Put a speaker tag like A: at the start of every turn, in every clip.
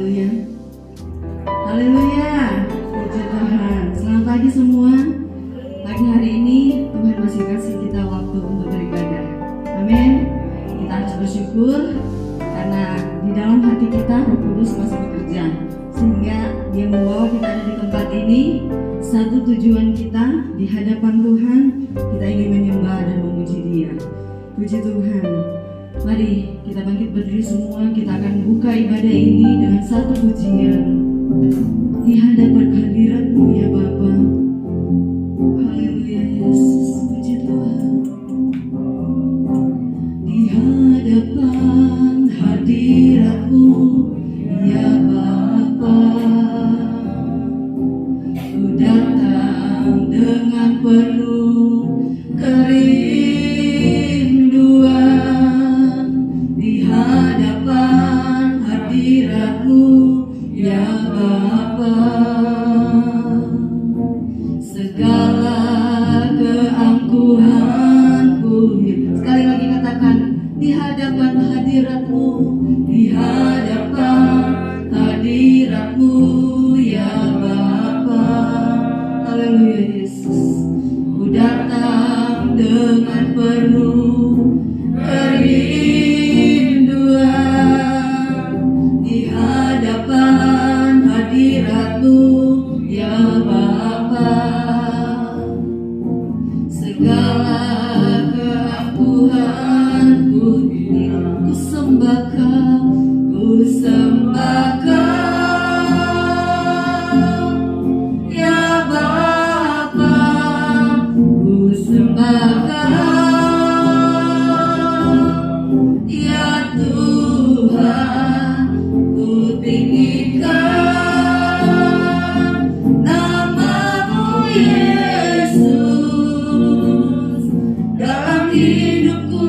A: Haleluya. Haleluya. Puji Tuhan. Selamat pagi semua. Pagi hari ini Tuhan masih kasih kita waktu untuk beribadah. Amin. Kita harus bersyukur karena di dalam hati kita Roh Kudus masih bekerja, sehingga Dia membawa kita ada di tempat ini. Satu tujuan kita di hadapan Tuhan, kita ingin menyembah dan memuji Dia. Puji Tuhan. Mari kita bangkit berdiri semua. Kita akan buka ibadah ini dengan satu pujian di hadapan hadirat-Mu ya Bapa. Haleluya Yesus, puji Tuhan. Di hadapan hadirat-Mu ya Bapa, ku datang dengan penuh kerinduan. Di hadapan hadirat-Mu ya Bapa, segala keangkuhanku. Sekali lagi katakan, di hadapan hadirat-Mu, di hadapan hadirat-Mu ya Bapa. Haleluya Yesus. Ku datang dengan penuh kerinduan di hadapan hadirat-Mu ya Bapa. Segala keangkuhanku ku sembahkan, ku sembahkan ya Bapa, ku sembahkan ya Tuhan, ku tinggikan nama-Mu Yesus dalam hidupku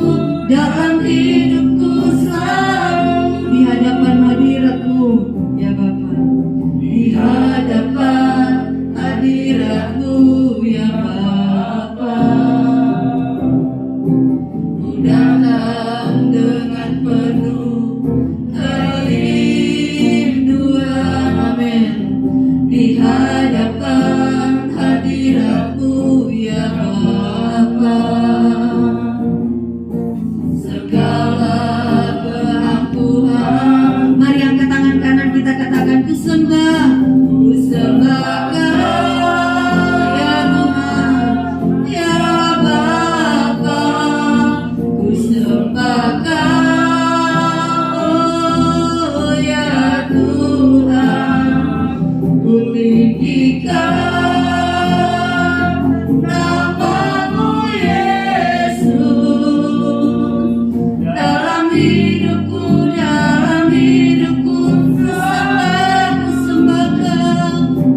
A: selalu di hadapan hadirat-Mu ya Bapa. Di hadapan hadirat-Mu ya Bapa, ku datang dengan penuh kerinduan. Amin. Di hadapan hadirat-Mu ya Bapa, segala keangkuhan. Mari angkat tangan kanan, kita katakan, ku sembahkan ya Tuhan ya Bapa, ku sembahkan oh ya Tuhan, ku tinggikan nama-Mu Yesus dalam hidupku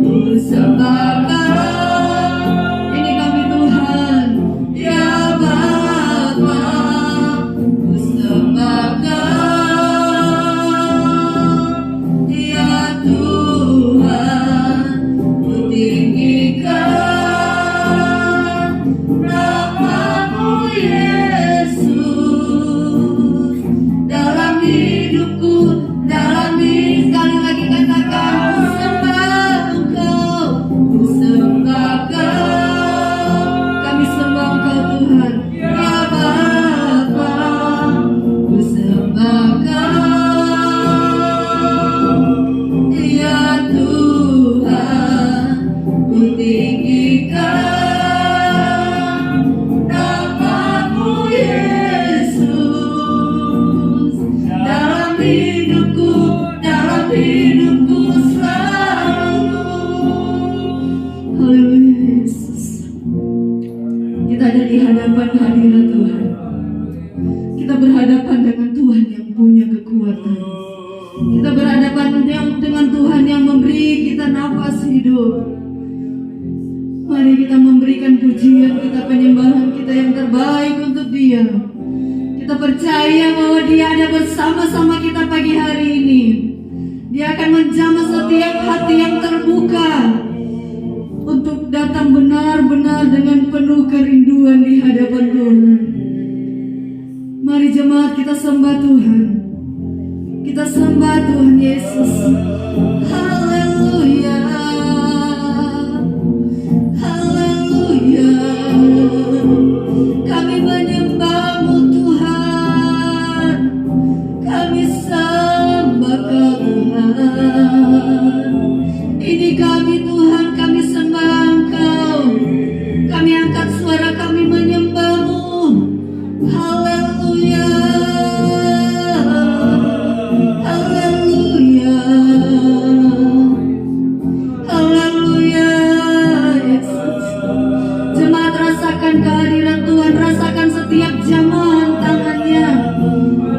A: ku sembahkan. Ini kami Tuhan ya Bapa, ku sembahkan ya Tuhan, ku tinggikan nama-Mu Yesus dalam hidupku. Sekali lagi katakan, ku sembah Engkau, ku sembahkan. Kami sembah Engkau Tuhan ya Bapa, ku sembahkan ya Tuhan, ku tinggikan nama-Mu Yesus dalam hidupku selalu. Haleluya Yesus. Kita ada di hadapan hadirat Tuhan. Kita berhadapan dengan Tuhan yang punya kekuatan. Kita berhadapan dengan Tuhan yang memberi kita nafas hidup. Mari kita memberikan pujian kita, penyembahan kita yang terbaik untuk Dia. Kita percaya bahwa Dia ada bersama-sama kita pagi hari ini. Dia akan menjamah setiap hati yang terbuka untuk datang benar-benar dengan penuh kerinduan di hadapan Tuhan. Mari jemaat kita sembah Tuhan. Kita sembah Tuhan Yesus. Haleluya. Haleluya. Kami menyembah-Mu Tuhan. Kami sembah Kau Tuhan. Ini kami Tuhan, kami sembah Engkau. Kami angkat suara kami menyembah-Mu. Haleluya. Haleluya. Haleluya. Yesus. Jemaat, rasakan kehadiran Tuhan, rasakan setiap jamahan tangannya.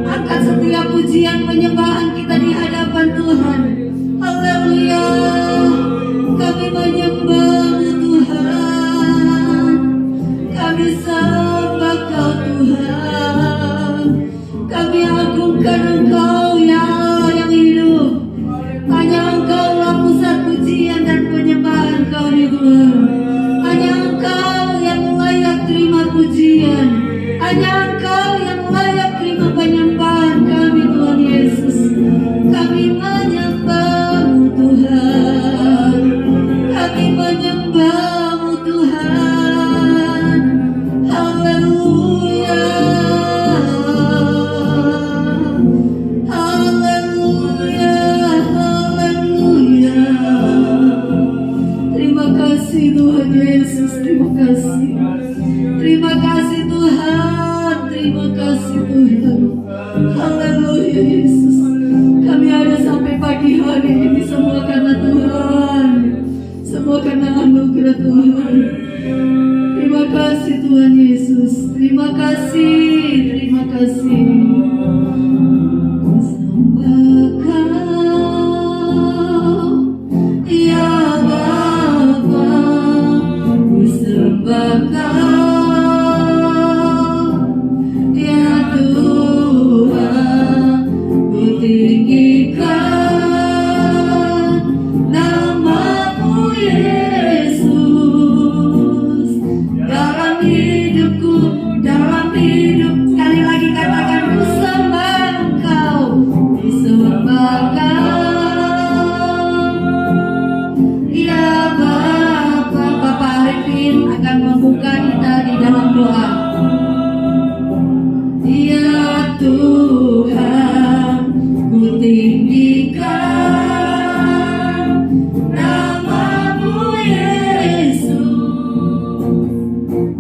A: Angkat setiap pujian penyembahan kita di hadapan Tuhan. Haleluya. Kami menyembah-Mu Tuhan. Kami sembah Kau Tuhan. Kami agungkan Engkau ya Allah yang hidup. Hanya Engkau-lah pusat pujian dan penyembahan kami Tuhan. Hanya Engkau yang layak terima pujian. Hanya Engkau yang layak terima penyembahan kami Tuhan Yesus. Kami menyembah-Mu Tuhan. Kami menyembah-Mu Tuhan. Haleluya. Haleluya. Haleluya. Terima kasih Tuhan Yesus. Terima kasih. Terima kasih Tuhan. Terima kasih Tuhan. Haleluya Yesus. Kami ada sampai pagi hari ini semua karena Tuhan. Semua karena anugerah Tuhan. Terima kasih Tuhan Yesus. Terima kasih. Terima kasih. Sembah Kau, ya Bapa. Ku sembah Kau, ya Tuhan. Ku tinggikan nama-Mu Yesus. Dalam hidupku, dalam hidup, sekali lagi katakan, ku sembah Engkau, ku sembah Kau, ya Bapa. Bapak Arifin akan membuka kita di dalam doa. Ya Tuhan, ku tinggikan nama-Mu Yesus.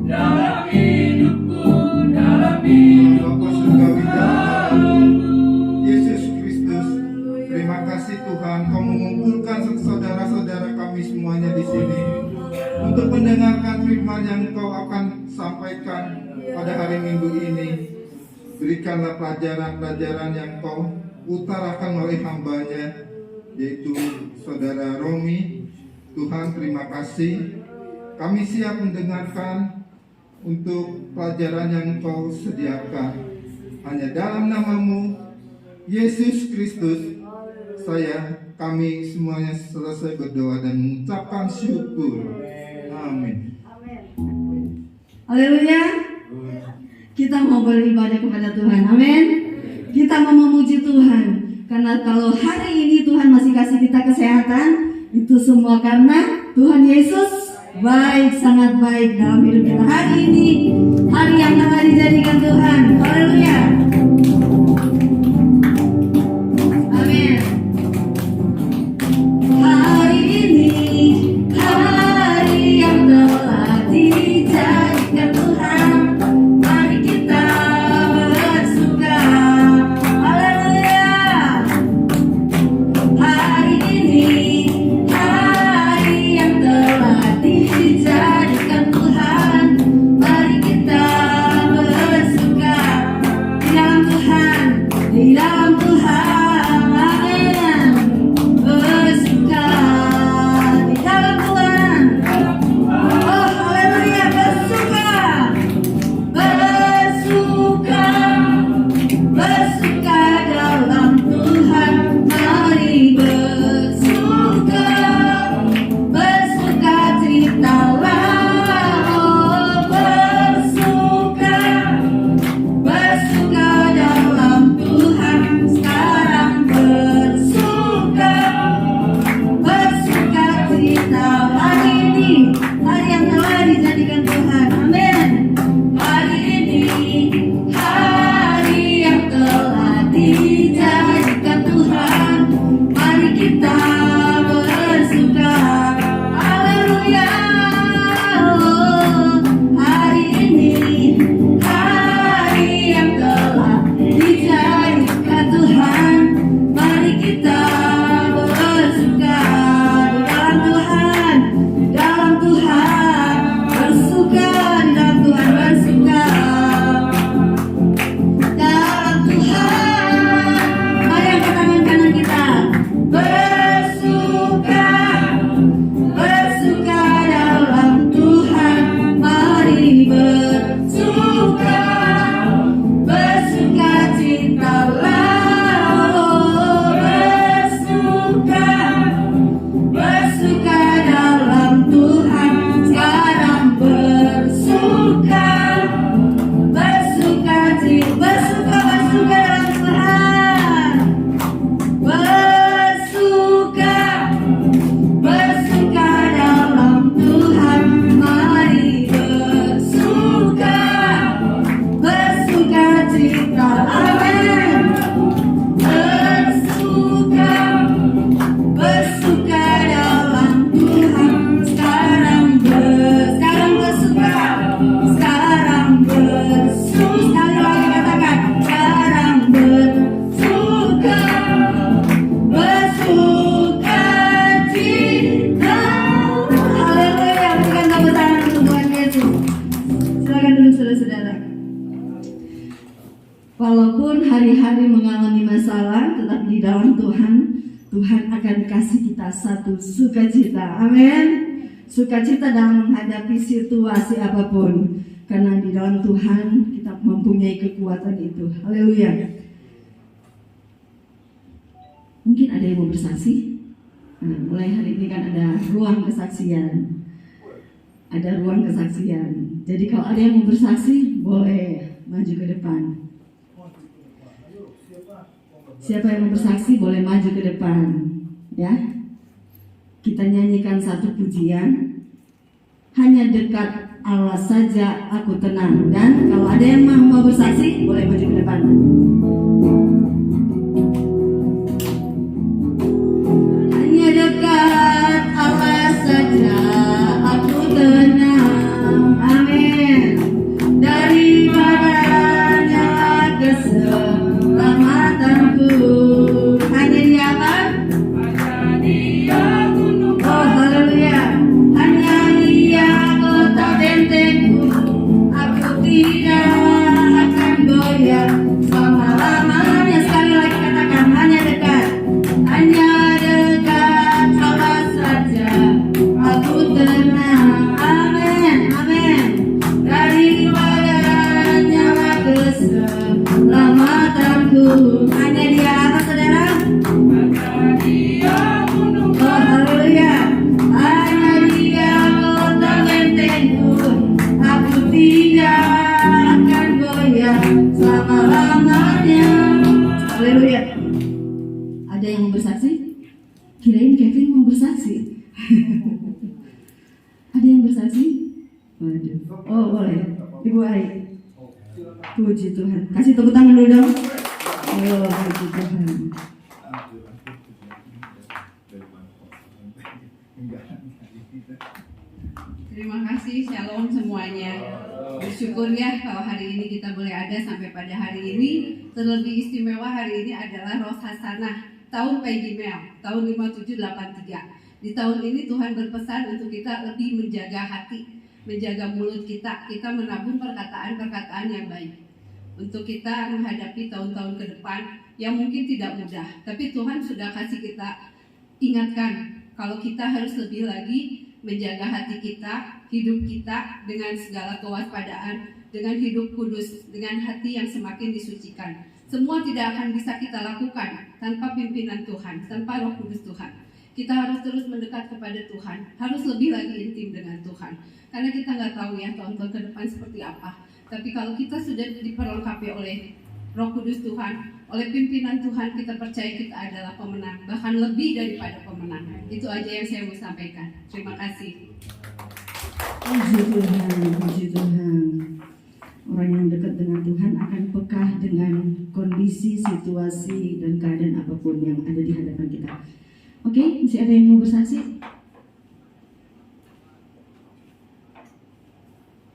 A: Dalam hidupku, dalam
B: Bapa surgawi Tuhan Yesus Kristus, terima kasih Tuhan, Kau mengumpulkan saudara-saudara kami semuanya di sini untuk mendengarkan firman yang Kau akan sampaikan pada hari Minggu ini. Berikanlah pelajaran-pelajaran yang Kau utarakan oleh hamba-Nya, yaitu Saudara Romi. Tuhan, terima kasih. Kami siap mendengarkan untuk pelajaran yang Kau sediakan. Hanya dalam nama-Mu Yesus Kristus, kami semuanya selesai berdoa dan mengucapkan syukur. Amin.
A: Haleluya. Kita mau beribadah kepada Tuhan. Amin. Kita mau memuji Tuhan. Karena kalau hari ini Tuhan masih kasih kita kesehatan, itu semua karena Tuhan Yesus baik, sangat baik dalam hidup kita. Hari ini hari yang telah dijadikan Tuhan. Haleluya. Amin. Hari ini hari yang telah dijadikan Tuhan. Mari kita bersuka. Haleluya. Hari ini hari yang telah dijadikan Tuhan. Mari kita bersuka. Di dalam walaupun hari-hari mengalami masalah, tetapi di dalam Tuhan, Tuhan akan kasih kita satu sukacita. Amin. Sukacita dalam menghadapi situasi apapun. Karena di dalam Tuhan kita mempunyai kekuatan itu. Haleluya. Mungkin ada yang mau bersaksi. Mulai hari ini kan ada ruang kesaksian. Ada ruang kesaksian. Jadi kalau ada yang mau bersaksi, boleh maju ke depan. Siapa yang mau bersaksi boleh maju ke depan, ya. Kita nyanyikan satu pujian. Hanya dekat Allah saja aku tenang. Dan kalau ada yang mau bersaksi boleh maju ke depan. Hanya dekat Allah saja aku tenang. Amin. Daripadanya keselamatanku. Hanya Dia apa? Hanya Dia gunung. Oh, haleluya. Hanya Dia kota bentengku. Aku tidak akan goyah selama-lamanya. Sekali lagi katakan, hanya dekat. Hanya dekat Allah saja aku tenang. Amin, amin. Daripadanya keselamatanku. Hanya Dia apa, saudara? Hanya Dia gunung. Oh, haleluya. Hanya Dia kota bentengku. Aku tidak akan goyah selama-lamanya. Haleluya. Ada yang mau bersaksi? Kirain Kevin mau bersaksi. Ada yang bersaksi? Waduh. Oh, boleh. Ibu Ari. Puji Tuhan. Kasih tepuk tangan dulu dong. Oh, puji Tuhan.
C: Terima kasih, shalom semuanya. Bersyukur ya kalau hari ini kita boleh ada sampai pada hari ini. Terlebih istimewa hari ini adalah Rosh Hasanah tahun Pegimel, tahun 5783. Di tahun ini Tuhan berpesan untuk kita lebih menjaga hati, menjaga mulut kita menabung perkataan-perkataan yang baik. Untuk kita menghadapi tahun-tahun ke depan yang mungkin tidak mudah. Tapi Tuhan sudah kasih kita ingatkan kalau kita harus lebih lagi menjaga hati kita, hidup kita dengan segala kewaspadaan, dengan hidup kudus, dengan hati yang semakin disucikan. Semua tidak akan bisa kita lakukan tanpa pimpinan Tuhan, tanpa Roh Kudus Tuhan. Kita harus terus mendekat kepada Tuhan, harus lebih lagi intim dengan Tuhan. Karena kita nggak tahu ya tahun-tahun ke depan seperti apa. Tapi kalau kita sudah diperlengkapi oleh Roh Kudus Tuhan, oleh pimpinan Tuhan, kita percaya kita adalah pemenang, bahkan lebih daripada pemenang. Itu aja yang saya mau sampaikan. Terima kasih.
A: Puji Tuhan, puji Tuhan. Orang yang dekat dengan Tuhan akan peka dengan kondisi, situasi, dan keadaan apapun yang ada di hadapan kita. Oke, masih ada yang mau bersaksi?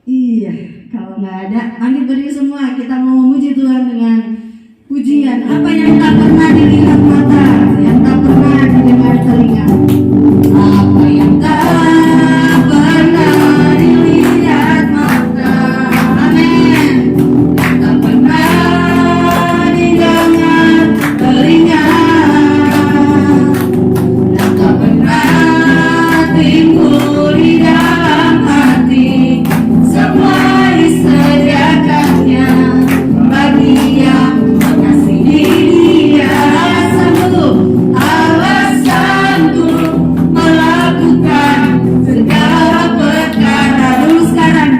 A: Iya, kalau nggak ada, bangkit berdiri semua. Kita mau memuji Tuhan dengan pujian. Apa yang tak pernah dilihat mata, yang tak pernah didengar telinga. Apa yang tak pernah dilihat mata, amin. Yang tak pernah didengar telinga, yang tak pernah timbul di dalam hati. Semua disediakannya bagi yang mengasihi Dia. Sanggup Allah sanggup melakukan segala perkara.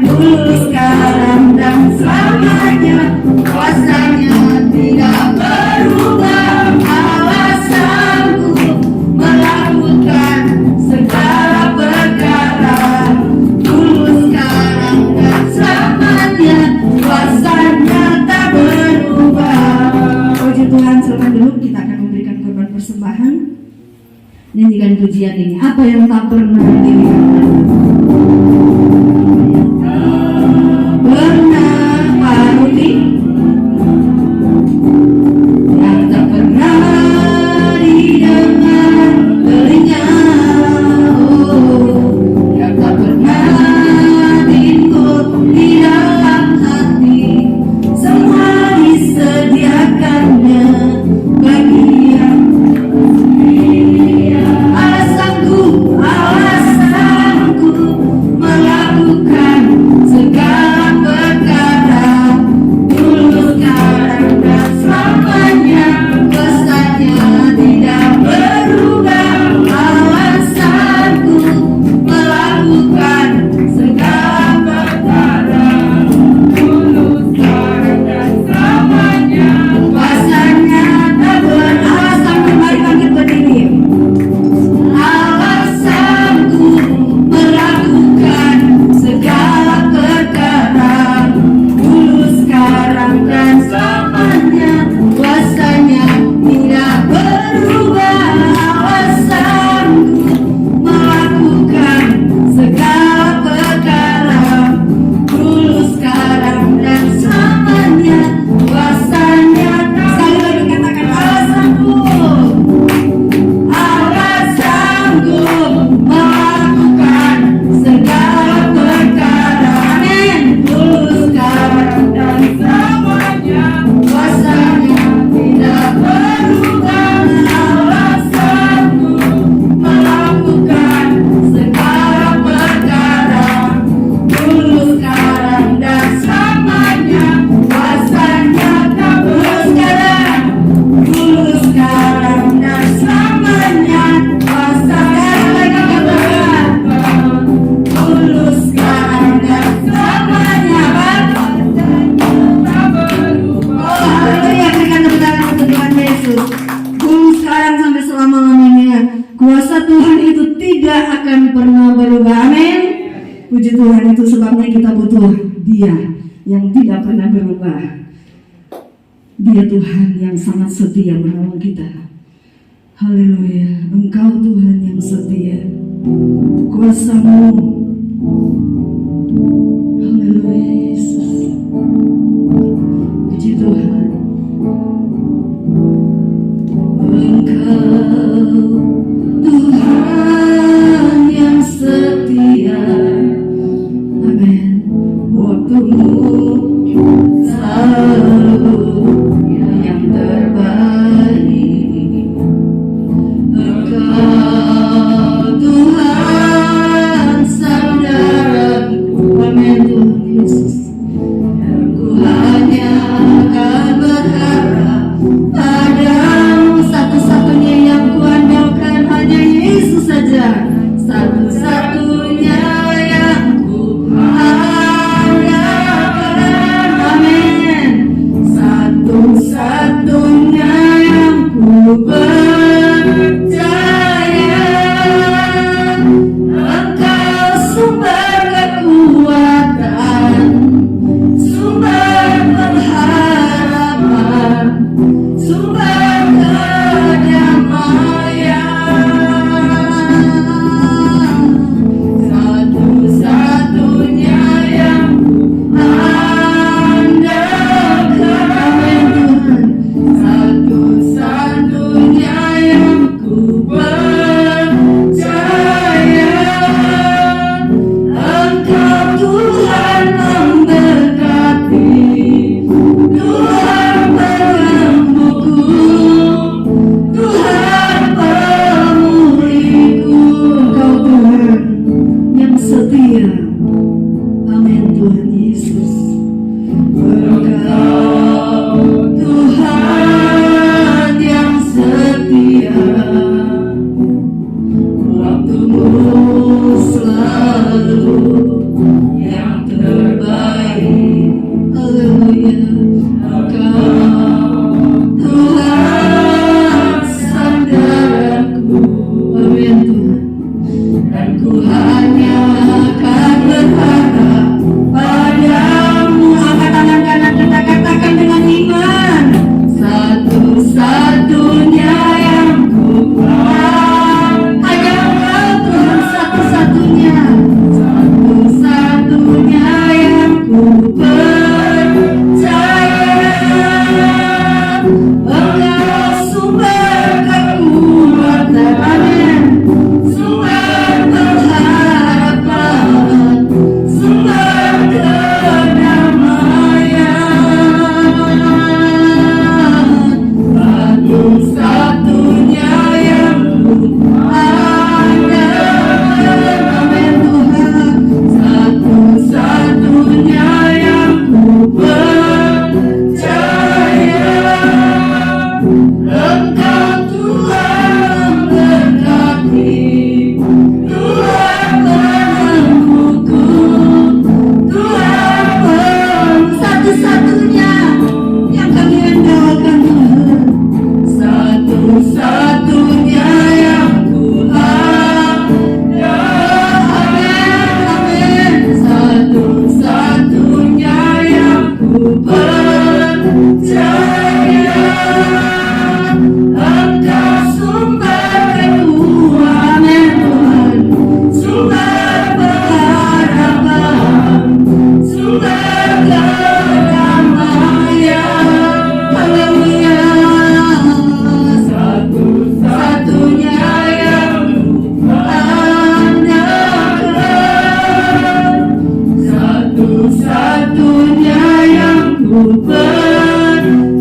A: Dulu sekarang dan selamanya. Kuasanya tidak berubah. Allah sanggup melakukan segala perkara. Dulu sekarang dan selamanya. Kuasanya tak berubah. Puji Tuhan, silakan dulu kita akan memberikan korban persembahan. Nyanyikan pujian ini. Apa yang tak pernah dilihat pernah Pak yang tak pernah didengar telinga, yang tak pernah timbul di dalam hati. Semua disediakan Yesus. Dulu, sekarang, sampai selama-lamanya. Kuasa Tuhan itu tidak akan pernah berubah. Amin. Puji Tuhan, itu sebabnya kita butuh Dia yang tidak pernah berubah. Dia Tuhan yang sangat setia menolong kita. Haleluya. Engkau Tuhan yang setia. Kuasa-Mu. Haleluya Yesus. Puji Tuhan. Engkau Tuhan yang setia. Amin. Waktu-Mu selalu yang terbaik. Engkau Tuhan saudaraku. Amin Tuhan Yesus. Aku hanya akan berharap padamu. Satu-satunya yang kuandalkan hanya Yesus saja. Satu-satunya yang kuandalkan. Amin. Satu-satunya yang ku percaya. Engkau sumber kekuatan, sumber pengharapan, sumber kedamaian. Satu-satunya yang andalkan. Amin Tuhan. Satu-satunya yang ku percaya. Engkau Tuhan memberkati, Tuhan penyembuhku, Tuhan pemulihku. Engkau Tuhan yang setia. Amin Tuhan Yesus. Engkau Tuhan yang setia. Waktu-Mu selalu yang terbaik. Haleluya. Engkau Tuhan saudaraku. Amin Tuhan. Dan ku hanya akan berharap padamu. Angkat tangan kanan kita katakan dengan iman. Satu-satunya yang ku hanya Engkau Tuhan satu-satunya. Satu-satunya yang ku percaya. Engkau sumber kekuatan. Amin. Sumber pengharapan, sumber kedamaian. Satu-satunya yang ku andalkan. Amin Tuhan. Satu-satunya yang ku percaya. Engkau Tuhan memberkati, Tuhan menyembuhku, Tuhan satu-satunya yang kami andalkan Tuhan. Satu-satunya yang ku andalkan. Amin. Satu-satunya yang ku percaya. Engkau sumber kekuatan Tuhan, sumber pengharapan, sumber kedamaian. Haleluya. Satu-satunya yang ku andalkan. Satu-satunya yang ku percaya.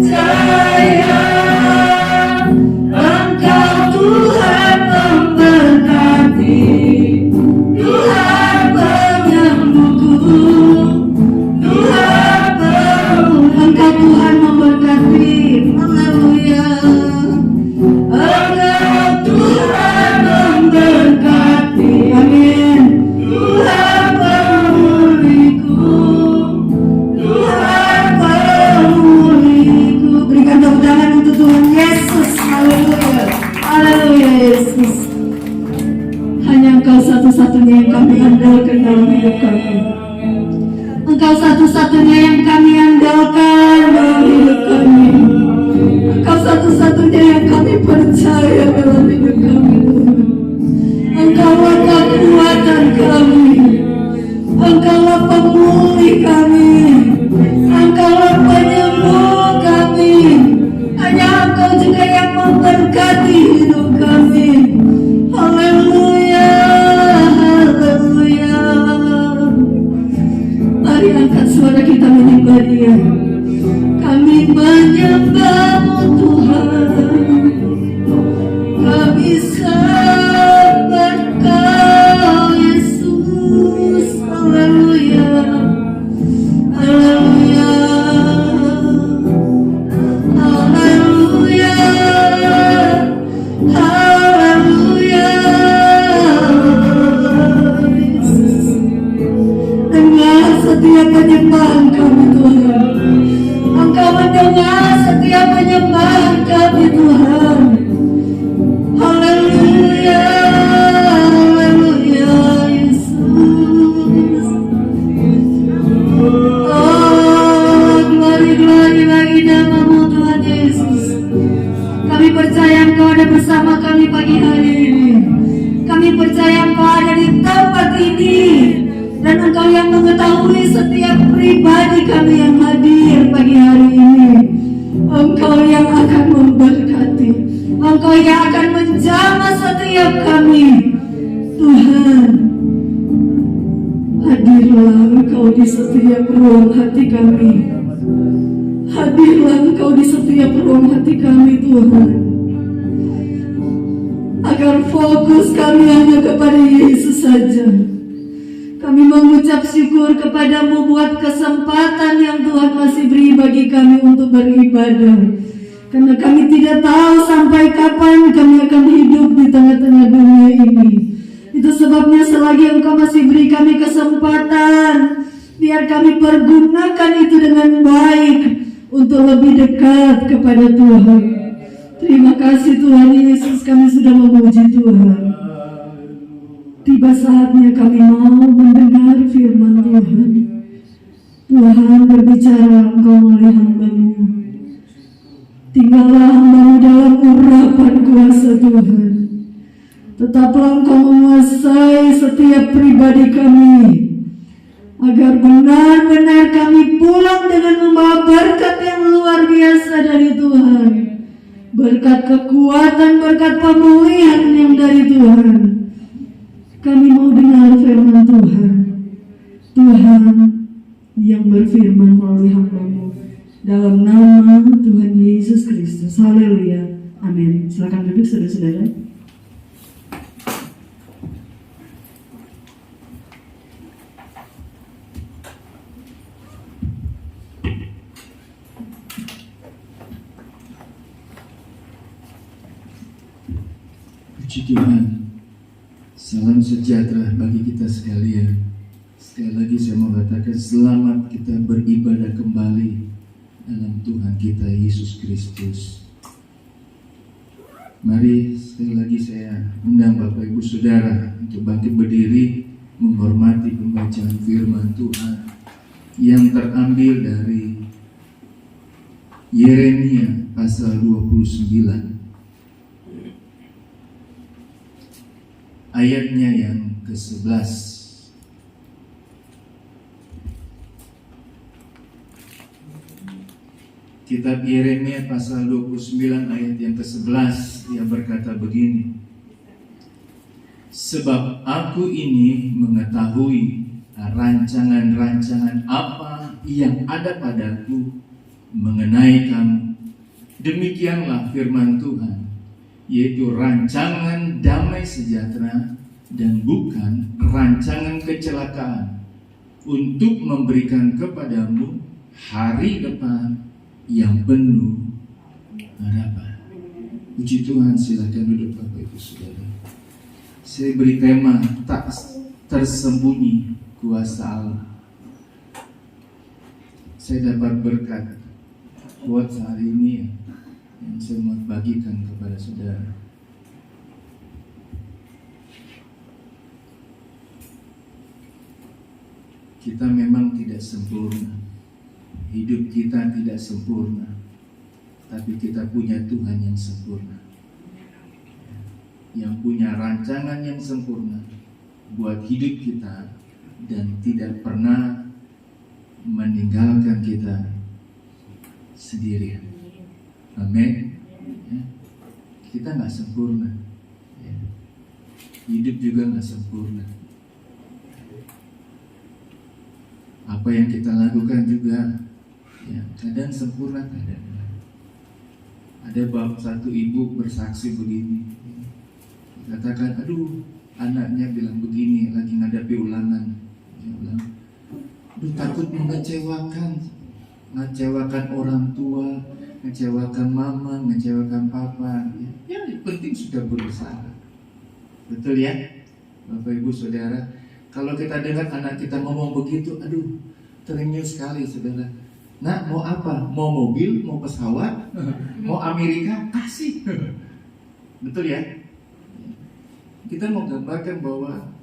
A: satu-satunya yang kami andalkan dalam hidup kami. Engkau satu-satunya yang kami percaya dalam hidup kami, Tuhan. Engkaulah kekuatan kami, Engkaulah pemulih kami, Engkaulah penyembuh kami. Hanya Engkau juga yang memberkati hidup kami. Haleluya, haleluya. Mari angkat suara kita menyembah Dia. Kami menyembah-Mu Tuhan. Kami sembah Kau Yesus. Haleluya, haleluya, haleluya, haleluya. Yesus, dengar setiap penyembahan kami Tuhan. Engkau mendengar setiap penyembahan kami Tuhan. Haleluya, haleluya Yesus. Oh, glory bagi nama-Mu Tuhan Yesus. Kami percaya Engkau ada bersama kami pagi hari ini. Kami percaya Engkau ada di tempat ini. Dan Engkau yang mengetahui setiap pribadi kami yang hadir pagi hari ini. Engkau yang akan memberkati, Engkau yang akan menjamah setiap kami. Tuhan, hadirlah Engkau di setiap ruang hati kami. Hadirlah Engkau di setiap ruang hati kami Tuhan. Agar fokus kami hanya kepada Yesus saja. Kami mengucap syukur kepadamu buat kesempatan yang Tuhan masih beri bagi kami untuk beribadah. Karena kami tidak tahu sampai kapan kami akan hidup di tengah-tengah dunia ini. Itu sebabnya selagi Engkau masih beri kami kesempatan, biar kami pergunakan itu dengan baik untuk lebih dekat kepada Tuhan. Terima kasih Tuhan Yesus, kami sudah memuji Tuhan. Tiba saatnya kami mau mendengar firman Tuhan. Tuhan berbicara Engkau melalui hamba-Mu. Tinggallah hamba-Mu dalam urapan kuasa Tuhan. Tetaplah Engkau menguasai setiap pribadi kami, agar benar-benar kami pulang dengan membawa berkat yang luar biasa dari Tuhan. Berkat kekuatan, berkat pemulihan yang dari Tuhan. Kami mau dengar firman Tuhan. Tuhan yang berfirman melalui hamba-Mu. Dalam nama Tuhan Yesus Kristus. Haleluya. Amin. Silakan duduk saudara-saudara.
D: Puji Tuhan. Salam sejahtera bagi kita sekalian. Sekali lagi saya mau katakan selamat kita beribadah kembali dalam Tuhan kita Yesus Kristus. Mari sekali lagi saya undang Bapak Ibu Saudara untuk bangkit berdiri menghormati pembacaan firman Tuhan yang terambil dari Yeremia pasal 29 ayatnya yang ke-11. Kitab Yeremia pasal 29 ayat yang ke-11, dia berkata begini: sebab aku ini mengetahui rancangan-rancangan apa yang ada padaku mengenai kamu. Demikianlah firman Tuhan, yaitu rancangan damai sejahtera dan bukan rancangan kecelakaan, untuk memberikan kepadamu hari depan yang penuh harapan. Puji Tuhan, silakan duduk Bapak Ibu Saudara. Saya beri tema tak tersembunyi kuasa Allah. Saya dapat berkat buat hari ini yang saya mau bagikan kepada saudara. Kita memang tidak sempurna. hidup kita tidak sempurna, tapi kita punya Tuhan yang sempurna, yang punya rancangan yang sempurna buat hidup kita dan tidak pernah meninggalkan kita sendirian. Amin. Ya. Kita nggak sempurna, ya. Hidup juga nggak sempurna. Apa yang kita lakukan juga, ya, kadang sempurna, kadang enggak. Ada satu ibu bersaksi begini, katakan, aduh, anaknya bilang begini, lagi ngadapi ulangan. Dia bilang, aduh, takut mengecewakan orang tua, ngecewakan mama, ngecewakan papa. Ya, yang penting sudah berusaha. Betul ya, Bapak Ibu Saudara. Kalau kita dengar anak kita ngomong begitu, aduh, terenyuh sekali, saudara. Nah, mau apa? Mau mobil, mau pesawat, mau Amerika, kasih. Betul ya? Kita mau gambarkan bahwa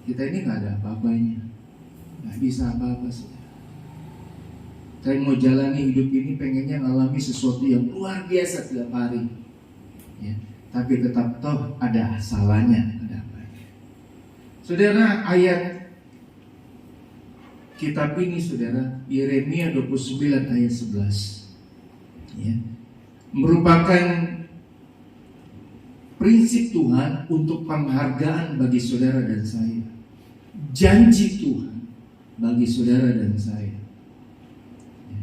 D: kita ini nggak ada apa-apanya, nggak bisa apa-apa, saudara. Saya mau jalani hidup ini, pengennya ngalami sesuatu yang luar biasa tiap hari, ya. Tapi tetap toh ada salahnya. Saudara, ayat kitab ini, saudara, Yeremia 29 ayat 11, ya, merupakan prinsip Tuhan untuk penghargaan bagi saudara dan saya, janji Tuhan bagi saudara dan saya. Ya.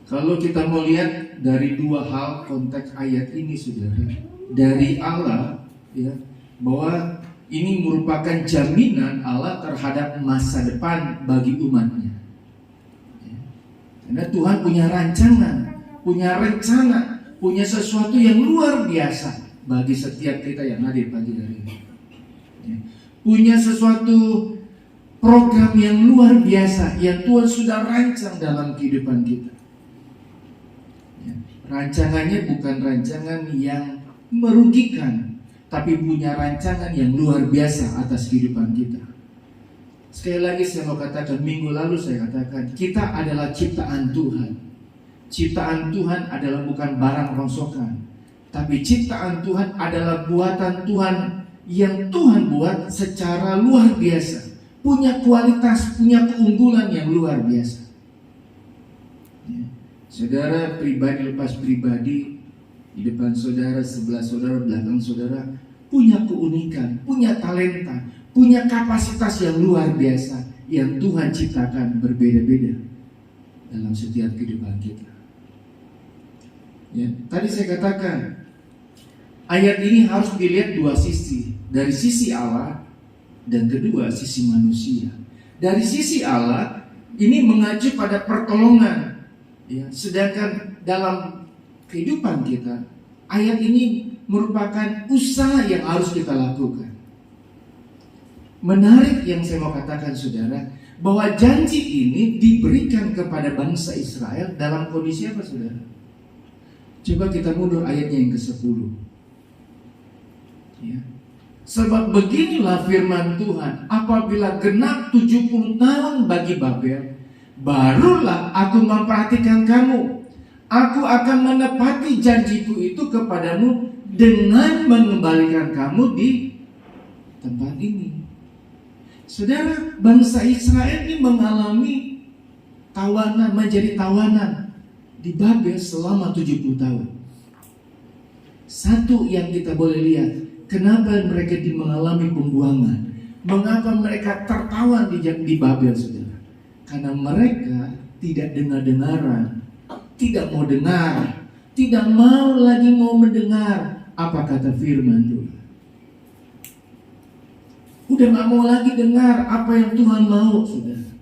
D: Kalau kita mau lihat dari dua hal konteks ayat ini, saudara, dari Allah, ya, bahwa ini merupakan jaminan Allah terhadap masa depan bagi umatnya. Karena Tuhan punya rancangan, punya rencana, punya sesuatu yang luar biasa bagi setiap kita yang hadir pagi hari ini. Punya sesuatu program yang luar biasa yang Tuhan sudah rancang dalam kehidupan kita. Rancangannya bukan rancangan yang merugikan, tapi punya rancangan yang luar biasa atas kehidupan kita. Sekali lagi saya mau katakan, minggu lalu saya katakan, kita adalah ciptaan Tuhan. Ciptaan Tuhan adalah bukan barang rongsokan, tapi ciptaan Tuhan adalah buatan Tuhan yang Tuhan buat secara luar biasa. Punya kualitas, punya keunggulan yang luar biasa. Ya. Saudara pribadi lepas pribadi, di depan saudara, sebelah saudara, belakang saudara, punya keunikan, punya talenta, punya kapasitas yang luar biasa yang Tuhan ciptakan berbeda-beda dalam setiap kehidupan kita. Ya, tadi saya katakan ayat ini harus dilihat dua sisi, dari sisi Allah dan kedua sisi manusia. Dari sisi Allah ini mengacu pada pertolongan, ya, sedangkan dalam kehidupan kita, ayat ini merupakan usaha yang harus kita lakukan. Menarik yang saya mau katakan, saudara, bahwa janji ini diberikan kepada bangsa Israel dalam kondisi apa, saudara? Coba kita mundur ayatnya yang ke-10. Ya. Sebab beginilah firman Tuhan, apabila genap 70 tahun bagi Babel, barulah aku memperhatikan kamu. Aku akan menepati janjiku itu kepadamu dengan mengembalikan kamu di tempat ini. Saudara, bangsa Israel ini mengalami tawanan, menjadi tawanan di Babel selama 70 tahun. Satu yang kita boleh lihat, kenapa mereka mengalami pembuangan, mengapa mereka tertawan di Babel, saudara? Karena mereka tidak dengar-dengaran, tidak mau dengar, tidak mau lagi mau mendengar apa kata firman Tuhan. Udah gak mau lagi dengar apa yang Tuhan mau, saudara.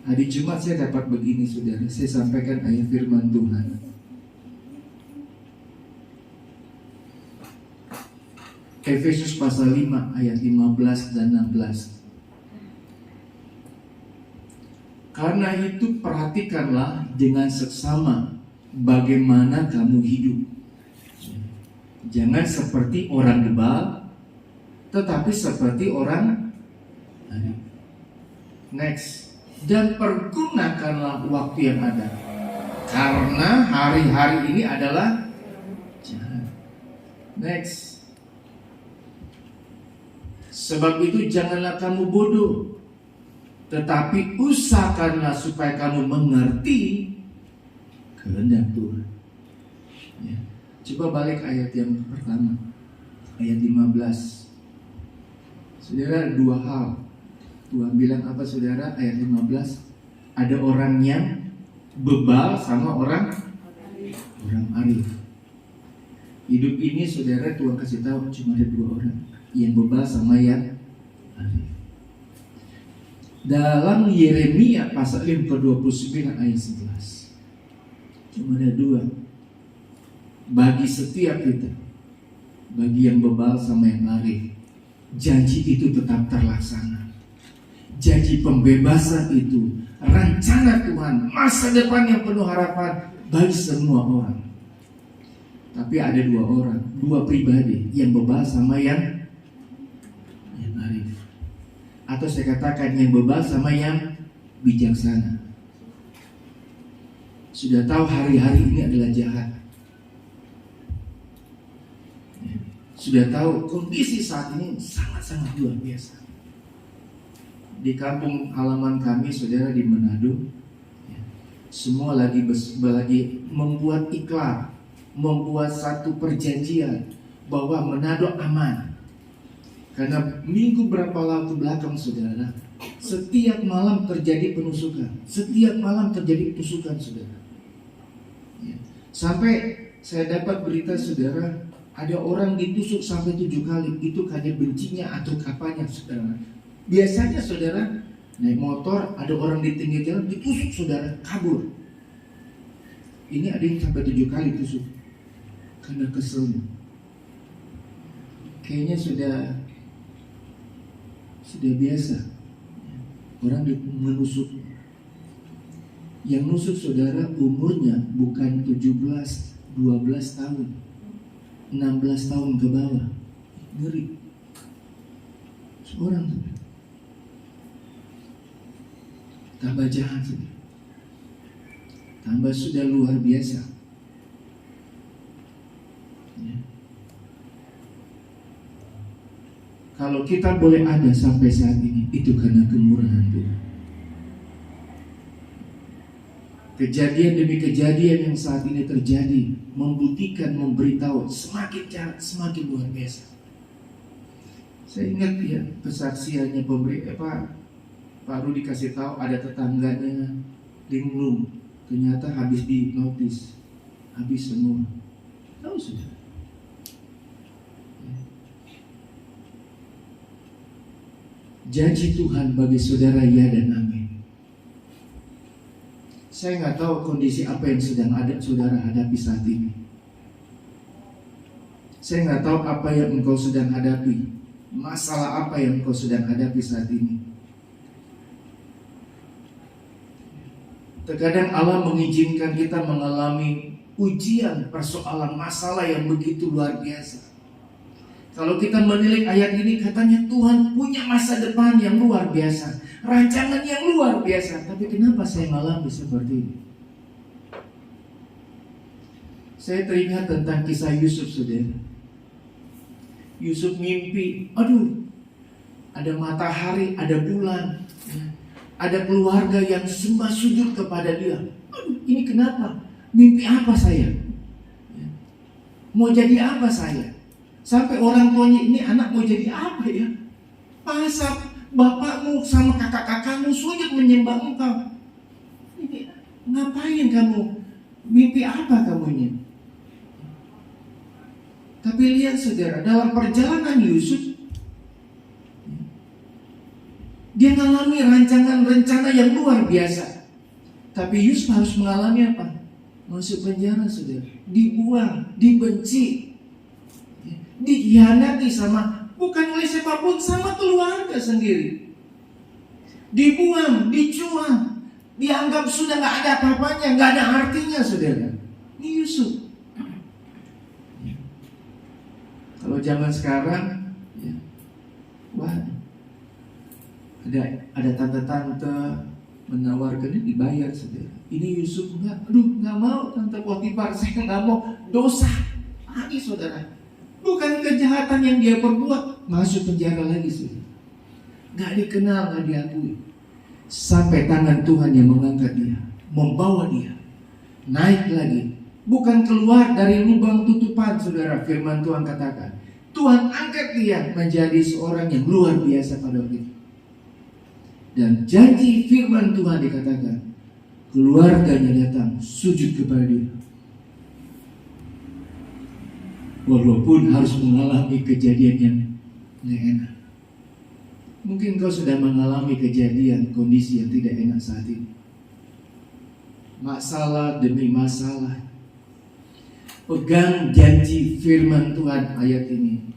D: Hari Jumat saya dapat begini, saudara. Saya sampaikan ayat firman Tuhan. Efesus pasal 5 ayat 15 dan 16. Karena itu perhatikanlah dengan seksama bagaimana kamu hidup. Jangan seperti orang bebal, tetapi seperti orang. Next. dan pergunakanlah waktu yang ada, karena hari-hari ini adalah jahat. Next. Sebab itu janganlah kamu bodoh, tetapi usahakanlah supaya kamu mengerti kehendak Tuhan. Ya. Coba balik ayat yang pertama, ayat 15. Saudara, ada dua hal. Tuhan bilang apa saudara? Ayat 15, ada orang yang bebal sama orang arif. Hidup ini saudara, Tuhan kasih tahu cuma ada dua orang, yang bebal sama yang arif. Dalam Yeremia pasal yang ke-29 ayat 11, cuma ada dua bagi setiap kita, bagi yang bebal sama yang arif. Janji itu tetap terlaksana. Janji pembebasan itu, rencana Tuhan, masa depan yang penuh harapan bagi semua orang. Tapi ada dua orang, dua pribadi, yang bebal sama yang arif. Atau saya katakan yang bebal sama yang bijaksana. Sudah tahu hari-hari ini adalah jahat. Sudah tahu kondisi saat ini sangat-sangat luar biasa. Di kampung halaman kami, saudara, di Manado, semua lagi membuat iklan, membuat satu perjanjian bahwa Manado aman. Karena minggu berapa lalu belakang, saudara, setiap malam terjadi penusukan, saudara. Sampai saya dapat berita, saudara, ada orang ditusuk sampai 7 kali. Itu karena bencinya atau kapanya, saudara. Biasanya saudara naik motor, ada orang di pinggir jalan ditusuk, saudara, kabur. Ini ada yang sampai 7 kali tusuk karena keselnya. Kayaknya sudah biasa orang menusuk. Yang nusuk saudara umurnya bukan 17, 12 tahun, 16 tahun ke bawah. Ngeri. Seorang saudara. Tambah jahat, tambah sudah luar biasa. Ya. Kalau kita boleh ada sampai saat ini, itu karena kemurahan Tuhan. Kejadian demi kejadian yang saat ini terjadi membuktikan, memberitahu semakin jahat, semakin luar biasa. Saya ingat ya kesaksiannya baru dikasih tahu ada tetangganya linglung, ternyata habis dihipnotis, habis semua. Tahu sudah. Janji Tuhan bagi saudara ya dan amin. Saya nggak tahu kondisi apa yang sedang ada saudara hadapi saat ini. Saya nggak tahu apa yang engkau sedang hadapi, masalah apa yang engkau sedang hadapi saat ini. Terkadang Allah mengizinkan kita mengalami ujian, persoalan, masalah yang begitu luar biasa. Kalau kita menilik ayat ini, katanya Tuhan punya masa depan yang luar biasa, rancangan yang luar biasa. Tapi kenapa saya mengalami seperti ini? Saya teringat tentang kisah Yusuf, saudara. Yusuf mimpi, ada matahari, ada bulan, ada keluarga yang sembah sujud kepada dia. Ini kenapa? Mimpi apa saya? Mau jadi apa saya? Sampai orang tuanya, ini anak mau jadi apa ya? Masa bapakmu sama kakak-kakakmu sujud menyembah engkau? Ini ngapain kamu? Mimpi apa kamu ini? Tapi lihat saudara, dalam perjalanan Yusuf, dia mengalami rencana yang luar biasa. Tapi Yusuf harus mengalami apa? Masuk penjara, saudara. Dibuang, dibenci, dikhianati bukan oleh siapapun, sama keluarga sendiri. Dibuang, dicuang, dianggap sudah gak ada apa-apanya, gak ada artinya, saudara. Ini Yusuf. Kalau zaman sekarang, wah, ada tante-tante menawarkannya dibayar, saudara. Ini Yusuf nggak mau, Tante Potifar, saya nggak mau, dosa lagi, saudara. Bukan kejahatan yang dia perbuat, masuk penjara lagi, saudara. Nggak dikenal, nggak diakui. Sampai tangan Tuhan yang mengangkat dia, membawa dia naik lagi, bukan keluar dari lubang tutupan, saudara. Firman Tuhan katakan, Tuhan angkat dia menjadi seorang yang luar biasa pada waktu itu. Dan janji firman Tuhan dikatakan, keluarganya datang sujud kepada dia. Walaupun harus mengalami kejadian yang tidak enak. Mungkin kau sudah mengalami kejadian, kondisi yang tidak enak saat ini. Masalah demi masalah. Pegang janji firman Tuhan ayat ini.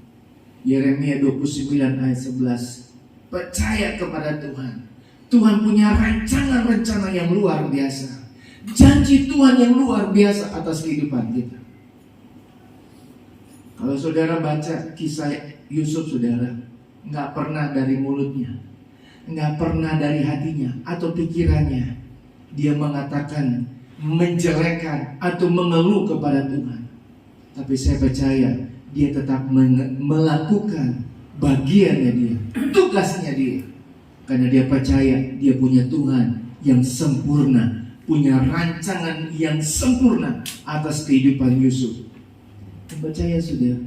D: Yeremia 29 ayat 11. Percaya kepada Tuhan. Tuhan punya rencana-rencana yang luar biasa. Janji Tuhan yang luar biasa atas kehidupan kita. Kalau saudara baca kisah Yusuf, saudara, nggak pernah dari mulutnya, nggak pernah dari hatinya atau pikirannya dia mengatakan, menjelekkan atau mengeluh kepada Tuhan. Tapi saya percaya dia tetap melakukan bagiannya dia, tugasnya dia. Karena dia percaya dia punya Tuhan yang sempurna, punya rancangan yang sempurna atas kehidupan Yusuf. Dan percaya sudah,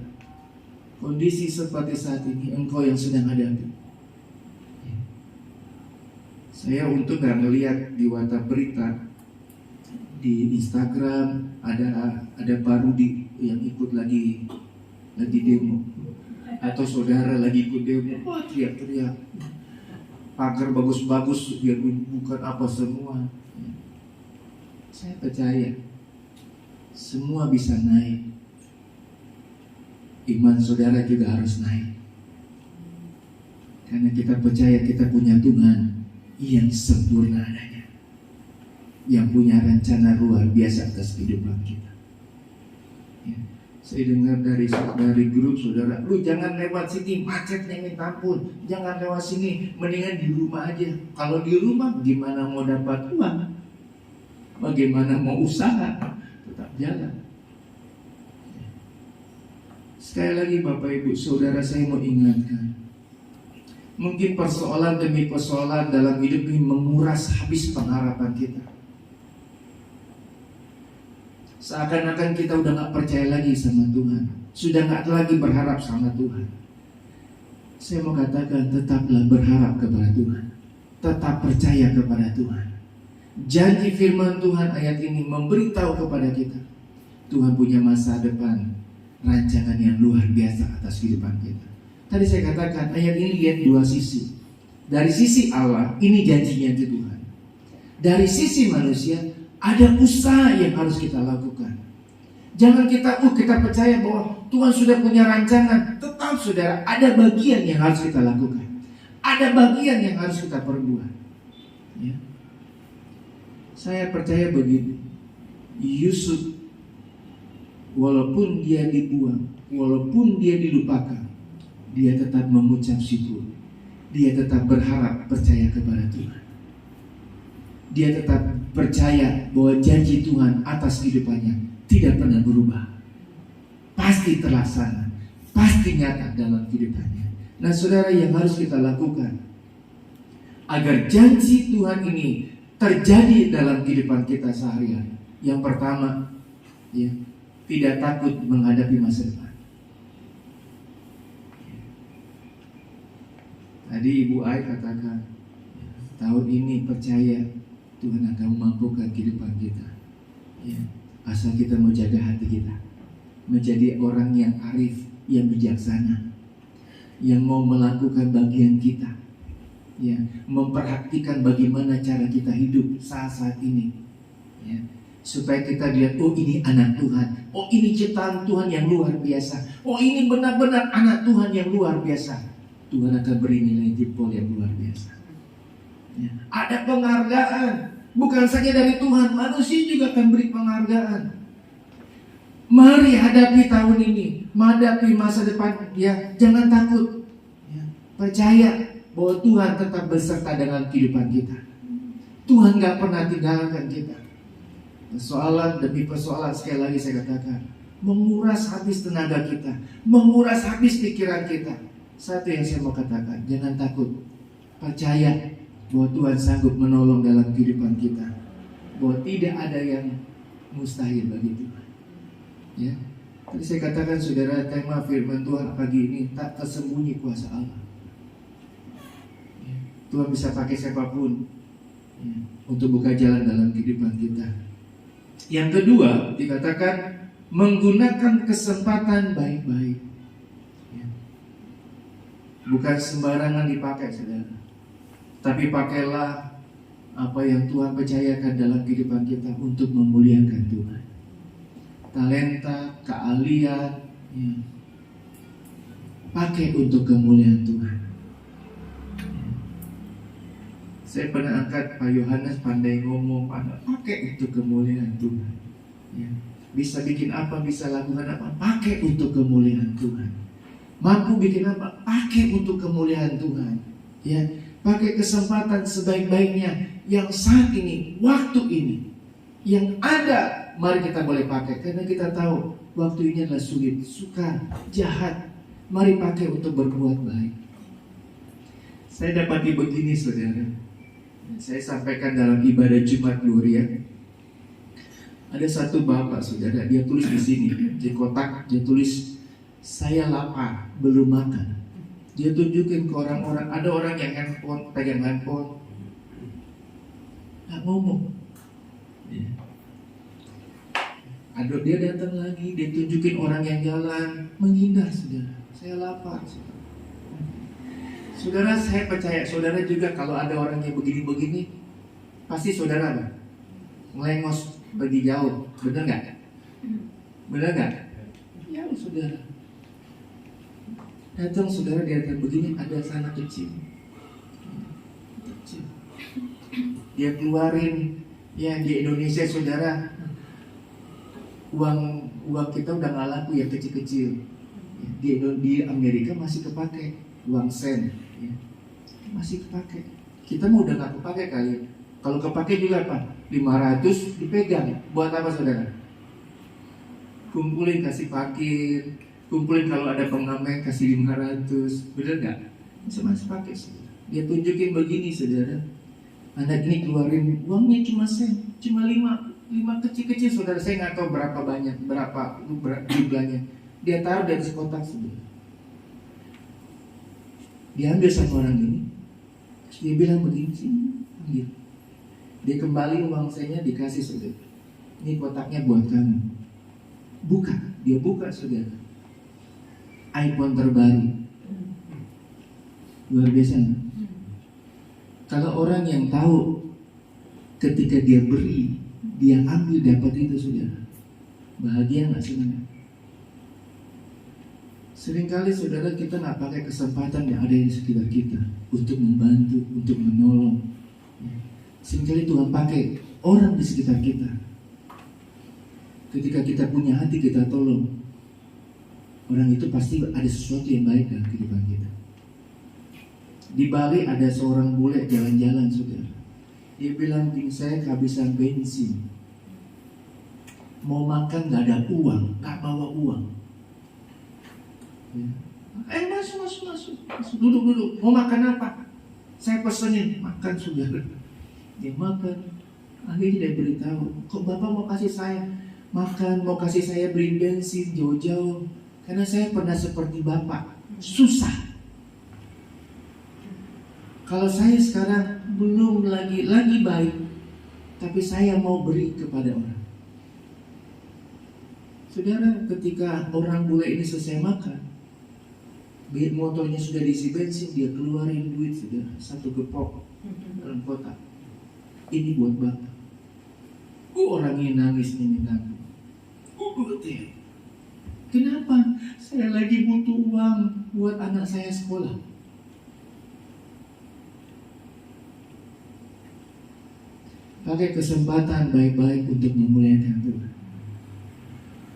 D: kondisi seperti saat ini engkau yang sedang hadapi. Saya untuk nggak melihat di WhatsApp berita, di Instagram ada baru yang ikut lagi demo, atau saudara lagi ikut demo, wah teriak-teriak, pagar bagus-bagus biar bukan apa semua. Saya percaya semua bisa naik. Iman saudara juga harus naik. Karena kita percaya kita punya Tuhan yang sempurna adanya, yang punya rencana luar biasa atas kehidupan kita. Ya. Saya dengar dari grup saudara, lu jangan lewat sini, macetnya minta ampun. Jangan lewat sini, mendingan di rumah aja. Kalau di rumah gimana mau dapat uang? Bagaimana mau usaha? Tetap jalan. Sekali lagi Bapak Ibu Saudara, saya mau ingatkan, mungkin persoalan demi persoalan dalam hidup ini menguras habis pengharapan kita. Seakan-akan kita udah gak percaya lagi sama Tuhan, sudah gak lagi berharap sama Tuhan. Saya mau katakan, tetaplah berharap kepada Tuhan, tetap percaya kepada Tuhan. Janji firman Tuhan ayat ini memberitahu kepada kita, Tuhan punya masa depan, rancangan yang luar biasa atas kehidupan kita. Tadi saya katakan ayat ini lihat dua sisi. Dari sisi Allah, ini janjinya itu Tuhan. Dari sisi manusia, ada usaha yang harus kita lakukan. Jangan kita percaya bahwa Tuhan sudah punya rancangan. Tetap saudara, ada bagian yang harus kita lakukan. Ada bagian yang harus kita perbuat. Ya. Saya percaya begini, Yusuf, walaupun dia dibuang, walaupun dia dilupakan, dia tetap mengucap syukur. Dia tetap berharap, percaya kepada Tuhan. Dia tetap percaya bahwa janji Tuhan atas kehidupannya tidak pernah berubah. Pasti terlaksana, pasti nyata dalam kehidupannya. Nah saudara, yang harus kita lakukan agar janji Tuhan ini terjadi dalam kehidupan kita sehari-hari. Yang pertama, ya, tidak takut menghadapi masa depan. Tadi Ibu Ai katakan, tahun ini percaya Tuhan akan memampukan kehidupan kita. Ya, asal kita mau jaga hati kita, menjadi orang yang arif, yang bijaksana, yang mau melakukan bagian kita, ya, memperhatikan bagaimana cara kita hidup saat ini, ya, supaya kita lihat, oh ini anak Tuhan, oh ini ciptaan Tuhan yang luar biasa, oh ini benar-benar anak Tuhan yang luar biasa. Tuhan akan beri nilai jempol yang luar biasa. Ya. Ada penghargaan, bukan saja dari Tuhan, manusia juga akan beri penghargaan. Mari hadapi tahun ini, menghadapi masa depan, ya, jangan takut, ya, percaya bahwa Tuhan tetap beserta dengan kehidupan kita. Tuhan gak pernah tinggalkan kita. Persoalan demi persoalan, sekali lagi saya katakan, menguras habis tenaga kita, menguras habis pikiran kita. Satu yang saya mau katakan, jangan takut. Percaya bahwa Tuhan sanggup menolong dalam kehidupan kita, bahwa tidak ada yang mustahil bagi Tuhan. Ya, tadi saya katakan saudara, tema firman Tuhan pagi ini, tak tersembunyi kuasa Allah. Ya, Tuhan bisa pakai siapapun ya, untuk buka jalan dalam kehidupan kita. Yang kedua dikatakan menggunakan kesempatan baik-baik ya. Bukan sembarangan dipakai saudara, tapi pakailah apa yang Tuhan percayakan dalam kehidupan kita untuk memuliakan Tuhan. Talenta, keahlian ya, pakai untuk kemuliaan Tuhan. Saya pernah angkat Pak Yohanes, pandai ngomong, pakai untuk kemuliaan Tuhan ya. Bisa bikin apa, bisa lakukan apa, pakai untuk kemuliaan Tuhan. Mampu bikin apa, pakai untuk kemuliaan Tuhan ya. Pakai kesempatan sebaik-baiknya yang saat ini, waktu ini yang ada, mari kita boleh pakai. Karena kita tahu waktu ini adalah sulit, sukar, jahat. Mari pakai untuk berbuat baik. Saya dapati begini saudara, saya sampaikan dalam ibadah Jumat Gloria. Ada satu bapak saudara, dia tulis di sini di kotak, dia tulis, saya lapar, belum makan. Dia tunjukin ke orang-orang, ada orang yang handphone, pegang handphone, nggak ngomong. Ya. Ada dia datang lagi, dia tunjukin orang yang jalan, menghindar saudara. Saya lapar. Saudara, saya percaya saudara juga kalau ada orang yang begini-begini, pasti saudara apa? Melengos, pergi jauh, benar nggak? Benar nggak? Ya saudara. Datang saudara, dia datang begini, ada anak kecil. Dia keluarin, ya di Indonesia saudara, uang kita udah nggak laku ya, kecil-kecil. Di Amerika masih kepake uang sen, ya. Masih kepake. Kita mau udah nggak kepake kali. Kalau kepake juga apa? 500 dipegang. Buat apa saudara? Kumpulin kasih parkir, kumpulin kalau ada pengamen kasih 500, bener nggak? Masih pakai saudara. Dia tunjukin begini saudara. Anak ini keluarin uangnya cuma sen, cuma 5 kecil-kecil saudara. Saya nggak tahu berapa banyak, berapa jumlahnya. Dia taruh dari kotak saudara. Dia ambil sama orang ini, dia bilang begini, sini ambil. Dia kembali uang saya dikasih saudara. Ini kotaknya buat kamu. Buka, dia buka saudara. iPhone terbaru. Luar biasa. Kalau orang yang tahu ketika dia beri, dia ambil dapat itu saudara, bahagia nggak sebenarnya? Seringkali saudara kita nggak pakai kesempatan yang ada di sekitar kita untuk membantu, untuk menolong. Seringkali Tuhan pakai orang di sekitar kita. Ketika kita punya hati, kita tolong. Orang itu pasti ada sesuatu yang baik dalam kehidupan kita. Di Bali ada seorang bule jalan-jalan saudara. Dia bilang, saya kehabisan bensin. Mau makan nggak ada uang, nggak bawa uang. Ya. Masuk, duduk. Mau makan apa? Saya pesenin, makan saudara. Dia makan. Akhirnya dia beritahu, kok bapak mau kasih saya makan, mau kasih saya beli bensin jauh-jauh, karena saya pernah seperti bapak, susah. Kalau saya sekarang belum lagi baik, tapi saya mau beri kepada orang. Saudara, ketika orang bule ini selesai makan, motornya sudah diisi bensin, dia keluarin duit saudara, 1 gepok dalam kotak. Ini buat bapak. Orang ini nangis minta. Kenapa? Saya lagi butuh uang buat anak saya sekolah. Pakai kesempatan baik-baik untuk memuliakan Tuhan.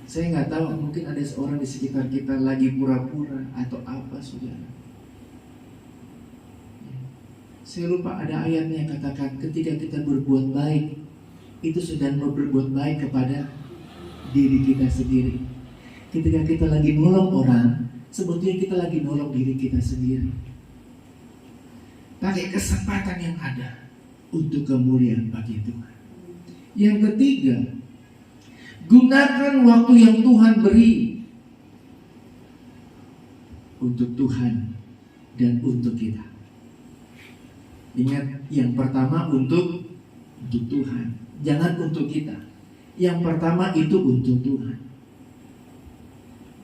D: Saya nggak tahu, mungkin ada seorang di sekitar kita lagi pura-pura atau apa saudara. Saya lupa ada ayatnya yang katakan ketika kita berbuat baik, itu sedang berbuat baik kepada diri kita sendiri. Ketika kita lagi nolong orang, sebetulnya kita lagi nolong diri kita sendiri. Pakai kesempatan yang ada untuk kemuliaan bagi Tuhan. Yang ketiga, gunakan waktu yang Tuhan beri untuk Tuhan dan untuk kita. Ingat, yang pertama untuk Tuhan, jangan untuk kita. Yang pertama itu untuk Tuhan,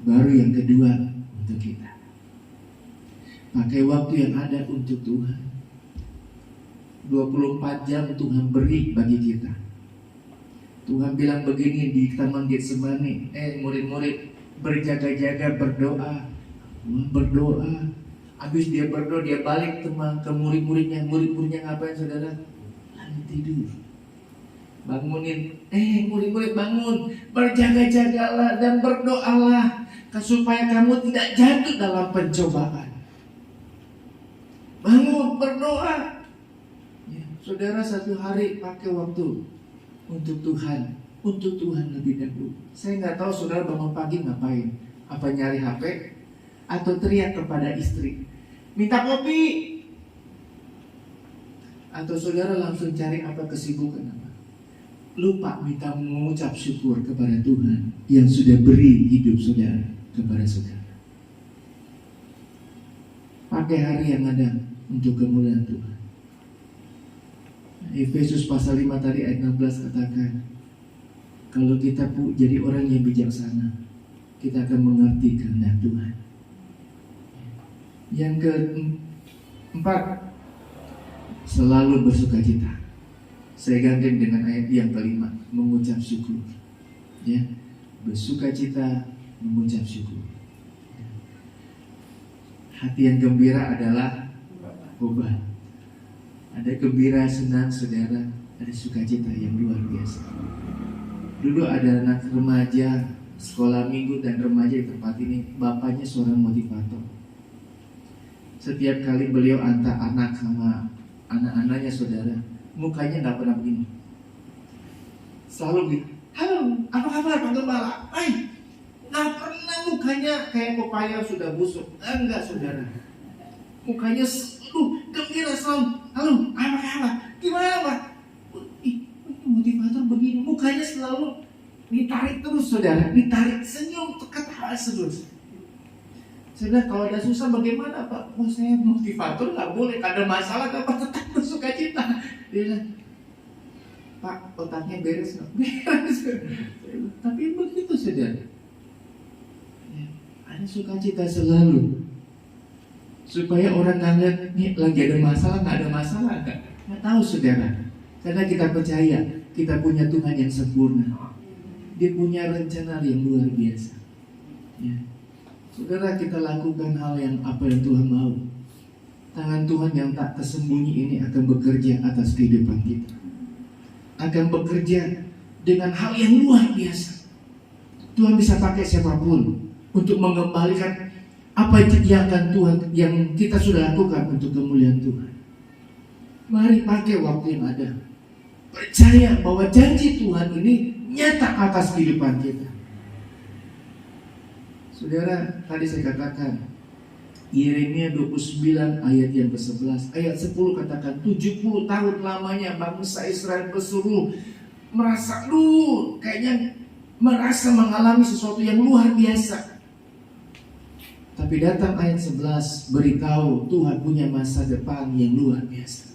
D: baru yang kedua untuk kita. Pakai waktu yang ada untuk Tuhan. 24 jam Tuhan beri bagi kita. Tuhan bilang begini di Taman Getsemani, murid-murid berjaga-jaga berdoa. Habis dia berdoa, dia balik ke murid-muridnya. Murid-muridnya ngapain, saudara? Lagi tidur. Bangunin, murid-murid bangun, berjaga-jagalah dan berdoalah supaya kamu tidak jatuh dalam pencobaan. Bangun, berdoa. Ya, saudara, satu hari pakai waktu untuk Tuhan lebih dahulu. Saya nggak tahu saudara bangun pagi ngapain? Apa nyari HP? Atau teriak kepada istri, minta kopi? Atau saudara langsung cari apa kesibukan apa? Lupa minta mengucap syukur kepada Tuhan yang sudah beri hidup saudara kepada saudara. Pakai hari yang ada untuk kemuliaan Tuhan. Efesus pasal 5 tadi ayat 16 katakan, kalau kita jadi orang yang bijaksana, kita akan mengerti kehendak Tuhan. Yang keempat, selalu bersukacita. Saya ganti dengan ayat yang kelima, mengucap syukur. Ya, bersukacita, mengucap syukur. Hati yang gembira adalah obat. Ada gembira, senang, saudara, ada sukacita yang luar biasa. Dulu ada anak remaja sekolah minggu dan remaja di tempat ini, bapaknya seorang motivator. Setiap kali beliau antar anak sama anak-anaknya, saudara, mukanya nggak pernah begini. Selalu gitu, halo, apa kabar Pak Gembala? Nggak pernah mukanya kayak pepaya sudah busuk. Enggak, saudara. Mukanya gembira selalu. Halo, apa kabar? Gimana Pak? Motivator begini, mukanya selalu ditarik terus, saudara. Ditarik, senyum, ketawa terus. Saudara, kalau ada susah bagaimana Pak? Saya motivator, nggak boleh. Ada masalah Pak, tetap bersukacita. Dia bilang, Pak, otaknya beres nggak? Beres. Tapi begitu, saudara. Ya, ada sukacita selalu. Supaya orang nggak lihat nih lagi ada masalah, nggak ada masalah, nggak tahu, saudara. Karena kita percaya kita punya Tuhan yang sempurna. Dia punya rencana yang luar biasa. Ya. Saudara, kita lakukan hal yang apa yang Tuhan mau. Tangan Tuhan yang tak tersembunyi ini akan bekerja atas kehidupan kita. Akan bekerja dengan hal yang luar biasa. Tuhan bisa pakai siapapun untuk mengembalikan apa yang yang kita sudah lakukan untuk kemuliaan Tuhan. Mari pakai waktu yang ada. Percaya bahwa janji Tuhan ini nyata atas kehidupan kita. Saudara, tadi saya katakan Yeremia 29 ayat yang ke-11, ayat 10 katakan 70 tahun lamanya bangsa Israel berseru, merasa kayaknya merasa mengalami sesuatu yang luar biasa. Tapi datang ayat 11 beritahu Tuhan punya masa depan yang luar biasa,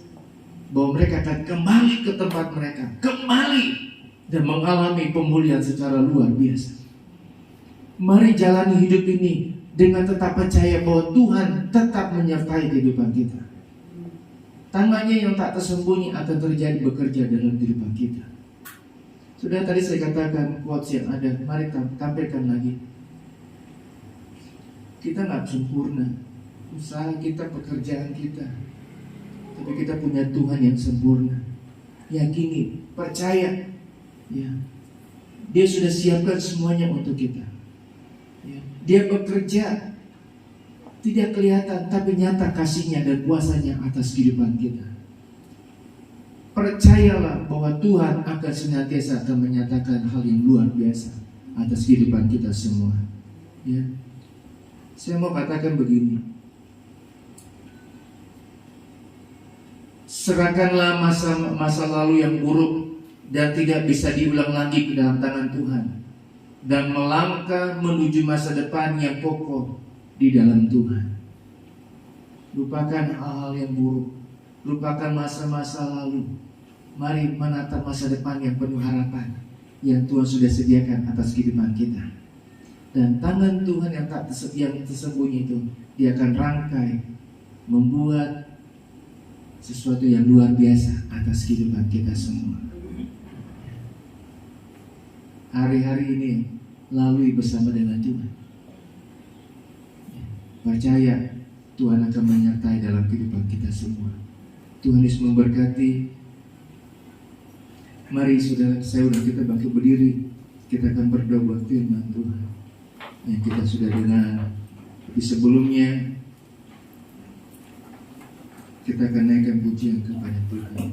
D: bahwa mereka akan kembali ke tempat mereka, kembali dan mengalami pemulihan secara luar biasa. Mari jalani hidup ini dengan tetap percaya bahwa Tuhan tetap menyertai kehidupan kita. Tangannya yang tak tersembunyi akan terjadi bekerja dalam kehidupan kita. Sudah tadi saya katakan quotes yang ada, mari tampilkan lagi. Kita nggak sempurna, usaha kita, pekerjaan kita, tapi kita punya Tuhan yang sempurna. Yakini, percaya, ya, Dia sudah siapkan semuanya untuk kita. Dia bekerja tidak kelihatan tapi nyata kasih-Nya dan kuasa-Nya atas kehidupan kita. Percayalah bahwa Tuhan akan senantiasa akan menyatakan hal yang luar biasa atas kehidupan kita semua. Ya. Saya mau katakan begini. Serahkanlah masa lalu yang buruk dan tidak bisa diulang lagi ke dalam tangan Tuhan, dan melangkah menuju masa depan yang kokoh di dalam Tuhan. Lupakan hal-hal yang buruk, lupakan masa-masa lalu. Mari menatap masa depan yang penuh harapan yang Tuhan sudah sediakan atas kehidupan kita. Dan tangan Tuhan yang tak tersembunyi itu, Dia akan rangkai membuat sesuatu yang luar biasa atas kehidupan kita semua. Hari-hari ini lalui bersama dengan Tuhan. Percaya Tuhan akan menyertai dalam kehidupan kita semua. Tuhan Yesus memberkati. Mari saudara, kita bangkit berdiri. Kita akan berdoa buat firman Tuhan yang kita sudah dengar. Tapi sebelumnya kita akan naikkan pujian kepada Tuhan.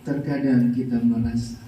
D: Terkadang kita merasa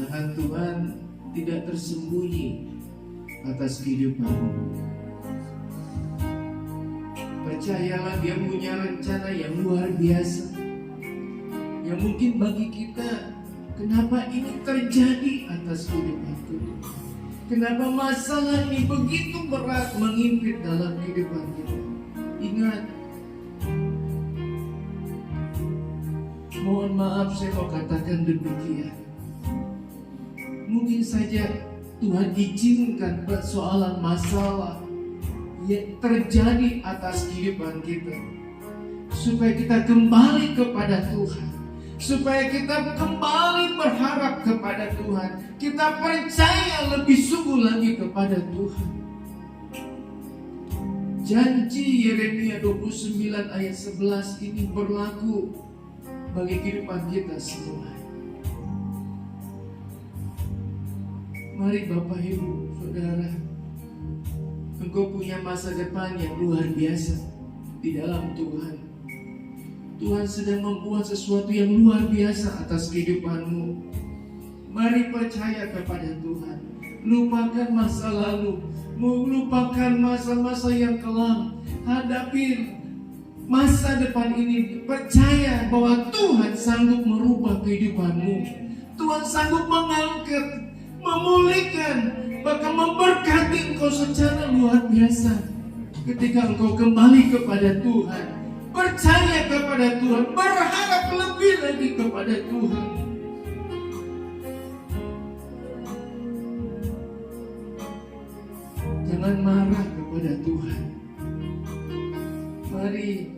D: tangan Tuhan tidak tersembunyi atas kehidupanmu. Percayalah, Dia punya rencana yang luar biasa, yang mungkin bagi kita, kenapa ini terjadi atas kehidupanku? Kenapa masalah ini begitu berat mengimpit dalam kehidupan kita? Ingat, malam saya mau katakan demikian. Mungkin saja Tuhan izinkan persoalan masalah yang terjadi atas kehidupan kita, supaya kita kembali kepada Tuhan, supaya kita kembali berharap kepada Tuhan, kita percaya lebih sungguh lagi kepada Tuhan. Janji Yeremia 29 ayat 11 ini berlaku bagi kehidupan kita semua. Mari Bapak Ibu Saudara, engkau punya masa depan yang luar biasa di dalam Tuhan. Tuhan sedang membuat sesuatu yang luar biasa atas kehidupanmu. Mari percaya kepada Tuhan. Lupakan masa lalu, melupakan masa-masa yang kelam. Hadapi masa depan ini. Percaya bahwa Tuhan sanggup merubah kehidupanmu. Tuhan sanggup mengangkat, memulihkan, bahkan memberkati engkau secara luar biasa. Ketika engkau kembali kepada Tuhan, percaya kepada Tuhan, berharap lebih lagi kepada Tuhan. Jangan marah kepada Tuhan. Mari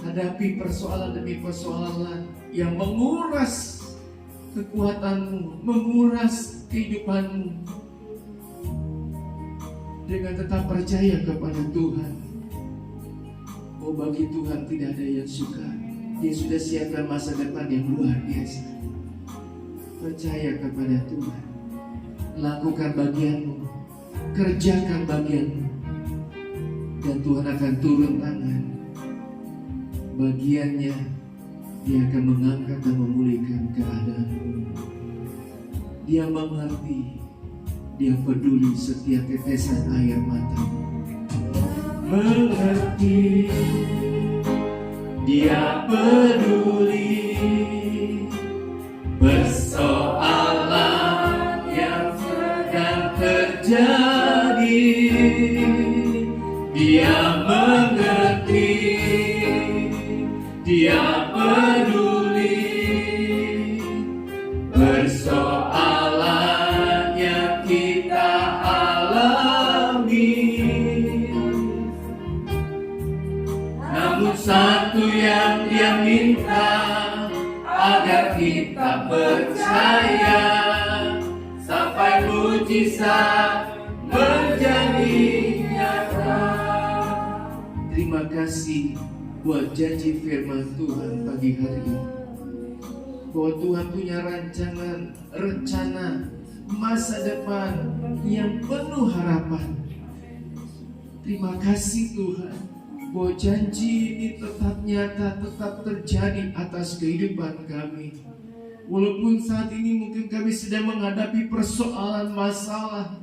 D: hadapi persoalan demi persoalan yang menguras kekuatanmu, menguras kehidupanmu, dengan tetap percaya kepada Tuhan. Oh, bagi Tuhan tidak ada yang suka. Dia sudah siapkan masa depan yang luar biasa. Percaya kepada Tuhan. Lakukan bagianmu, kerjakan bagianmu, dan Tuhan akan turun tangan. Bagiannya, Dia akan mengangkat dan memulihkan keadaanmu. Dia mengerti, Dia peduli setiap tetesan air matamu. Mengerti, Dia peduli persoalan yang sedang terjadi. Dia mengerti, Dia peduli persoalan yang kita alami. Namun satu yang Dia minta, agar kita percaya sampai mujizat menjadi nyata. Terima kasih buat janji firman Tuhan pagi hari ini, bahwa Tuhan punya rencana masa depan yang penuh harapan. Terima kasih Tuhan, bahwa janji ini tetap nyata, tetap terjadi atas kehidupan kami. Walaupun saat ini mungkin kami sedang menghadapi persoalan masalah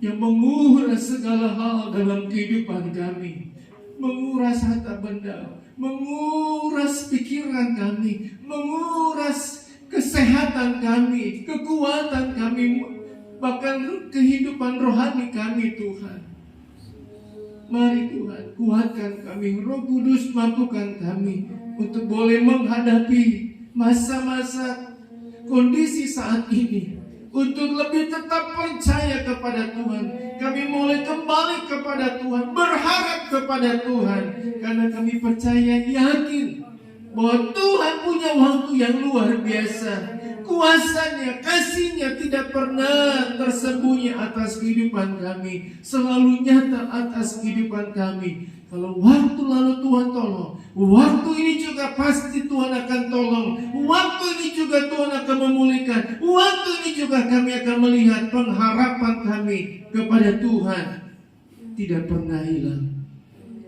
D: yang menguras segala hal dalam kehidupan kami, menguras harta benda, menguras pikiran kami, menguras kesehatan kami, kekuatan kami, bahkan kehidupan rohani kami Tuhan. Mari Tuhan, kuatkan kami, Roh Kudus mampukan kami untuk boleh menghadapi masa-masa kondisi saat ini, untuk lebih tetap percaya kepada Tuhan. Kami mulai kembali kepada Tuhan, berharap kepada Tuhan, karena kami percaya, yakin bahwa Tuhan punya waktu yang luar biasa. Kuasanya, kasih-Nya tidak pernah tersembunyi atas kehidupan kami, selalu nyata atas kehidupan kami. Kalau waktu lalu Tuhan tolong, waktu ini juga pasti Tuhan akan tolong. Waktu ini juga Tuhan akan memulihkan. Waktu ini juga kami akan melihat pengharapan kami kepada Tuhan tidak pernah hilang.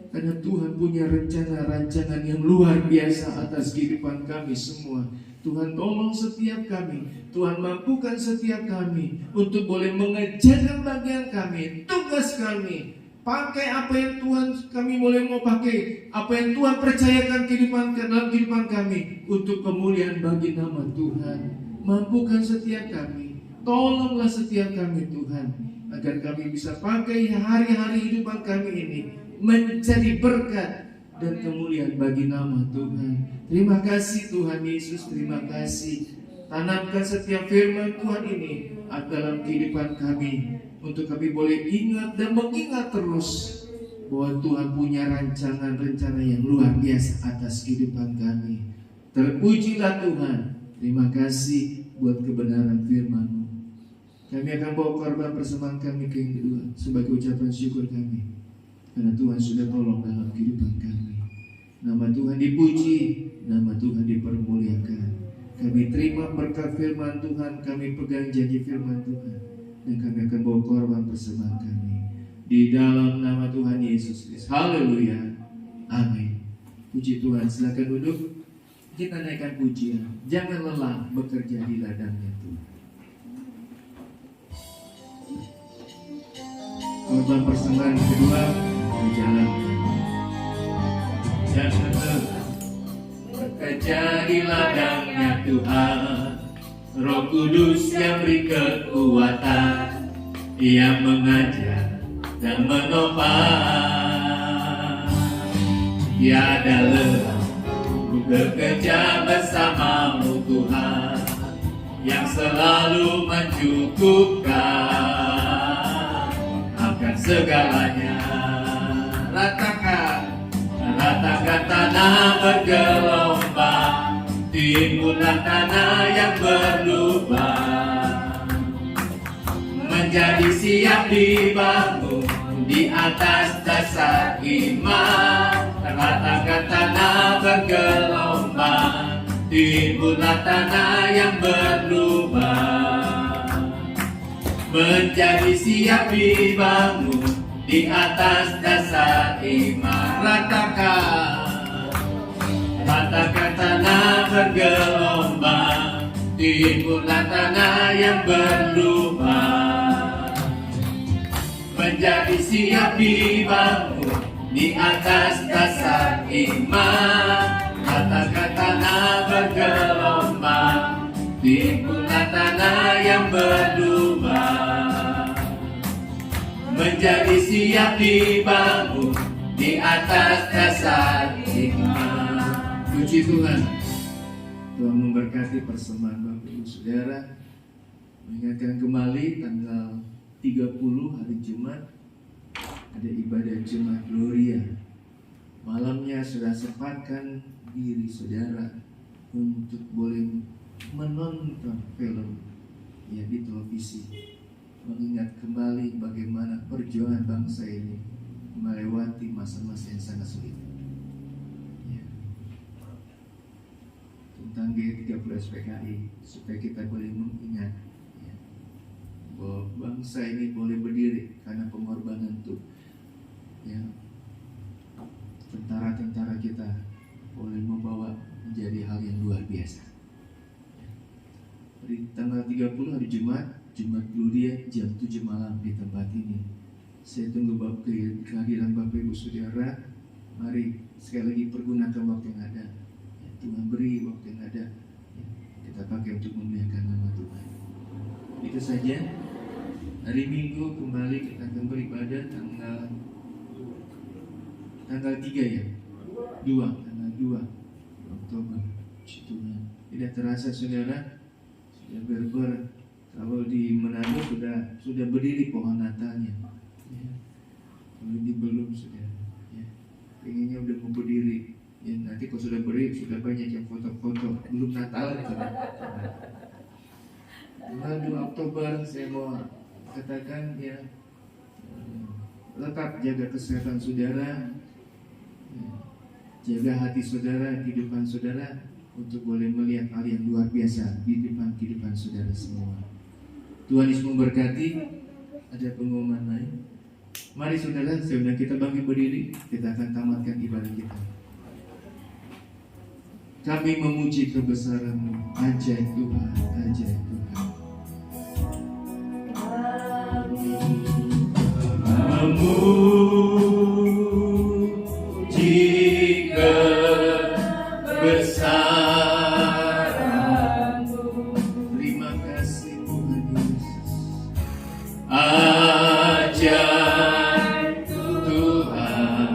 D: Karena Tuhan punya rencana-rancangan yang luar biasa atas kehidupan kami semua. Tuhan tolong setiap kami, Tuhan mampukan setiap kami untuk boleh mengerjakan bagian kami, tugas kami. Pakai apa yang Tuhan kami boleh mau pakai, apa yang Tuhan percayakan dalam kehidupan kami untuk kemuliaan bagi nama Tuhan. Mampukan setiap kami, tolonglah setiap kami Tuhan, agar kami bisa pakai hari-hari kehidupan kami ini menjadi berkat dan kemuliaan bagi nama Tuhan. Terima kasih Tuhan Yesus, terima kasih. Tanamkan setiap firman Tuhan ini dalam kehidupan kami, untuk kami boleh ingat dan mengingat terus bahwa Tuhan punya rancangan-rencana yang luar biasa atas kehidupan kami. Terpujilah Tuhan. Terima kasih buat kebenaran firman-Mu. Kami akan bawa korban persembahan kami ke yang kedua sebagai ucapan syukur kami, karena Tuhan sudah tolong dalam kehidupan kami. Nama Tuhan dipuji, nama Tuhan dipermuliakan. Kami terima berkat firman Tuhan, kami pegang janji firman Tuhan, dan kami akan bawa korban persembahan kami di dalam nama Tuhan Yesus Kristus. Haleluya. Amin. Puji Tuhan. Silakan duduk. Kita naikkan pujian. Jangan lelah bekerja di ladangnya Tuhan. Korban persembahan kedua dijalankan. Jangan lelah bekerja di ladangnya Tuhan. Roh Kudus yang beri kekuatan, Ia mengajar dan menopang. Tiada lelah bekerja bersamamu Tuhan, yang selalu mencukupkan akan segalanya. Ratakan tanah bergelombang, timbullah tanah yang berlubang, menjadi siap dibangun di atas dasar iman. Ratakan tanah bergelombang, timbullah tanah yang berlubang, menjadi siap dibangun di atas dasar iman. Ratakan tanah bergelombang, timbullah tanah yang berlubang, menjadi siap dibangun di atas dasar iman. Ratakan tanah bergelombang, timbullah tanah yang berlubang, menjadi siap dibangun di atas dasar iman. Puji Tuhan. Tuhan memberkati persembahan Bapak Ibu Saudara. Mengingatkan kembali tanggal 30 hari Jumat ada ibadah Jumat Gloria. Malamnya sudah sempatkan diri saudara untuk boleh menonton film ya di televisi, mengingat kembali bagaimana perjuangan bangsa ini melewati masa-masa yang sangat sulit ya. Tentang G30 SPKI, supaya kita boleh mengingat ya, bahwa bangsa ini boleh berdiri karena pengorbanan Tuhan ya. Tentara-tentara kita boleh membawa menjadi hal yang luar biasa. Di tanggal 30 hari Jumat Gloria jam 7 malam di tempat ini. Saya tunggu kehadiran Bapak Ibu Saudara. Mari sekali lagi pergunakan waktu yang ada ya, Tuhan beri waktu yang ada ya, kita pakai untuk memuliakan nama Tuhan. Itu saja. Hari Minggu kembali kita akan beribadah tanggal 3 ya, tanggal 2 Oktober. Tuhan. Tidak terasa saudara, sudah berber. Kalau di Manado sudah berdiri pohon Natalnya. Ya. Kalau ini belum saudara. Ya. Pengennya udah mau berdiri. Ya, nanti kalau sudah berdiri sudah banyak yang foto-foto. Belum Natal saudara. Tanggal 2 Oktober saya mau katakan ya, tetap jaga kesehatan saudara. Jaga hati saudara, kehidupan saudara, untuk boleh melihat hal yang luar biasa di depan kehidupan saudara semua. Tuhan Yesus memberkati. Ada pengumuman lain. Mari saudara, sebelum kita bangkit berdiri, kita akan tamatkan ibadah kita. Kami memuji kebesaran-Mu, ajaib Tuhan, ajaib Tuhan. Memuji kebesaran-Mu. Terima kasih Tuhan Yesus. Ajaib Tuhan.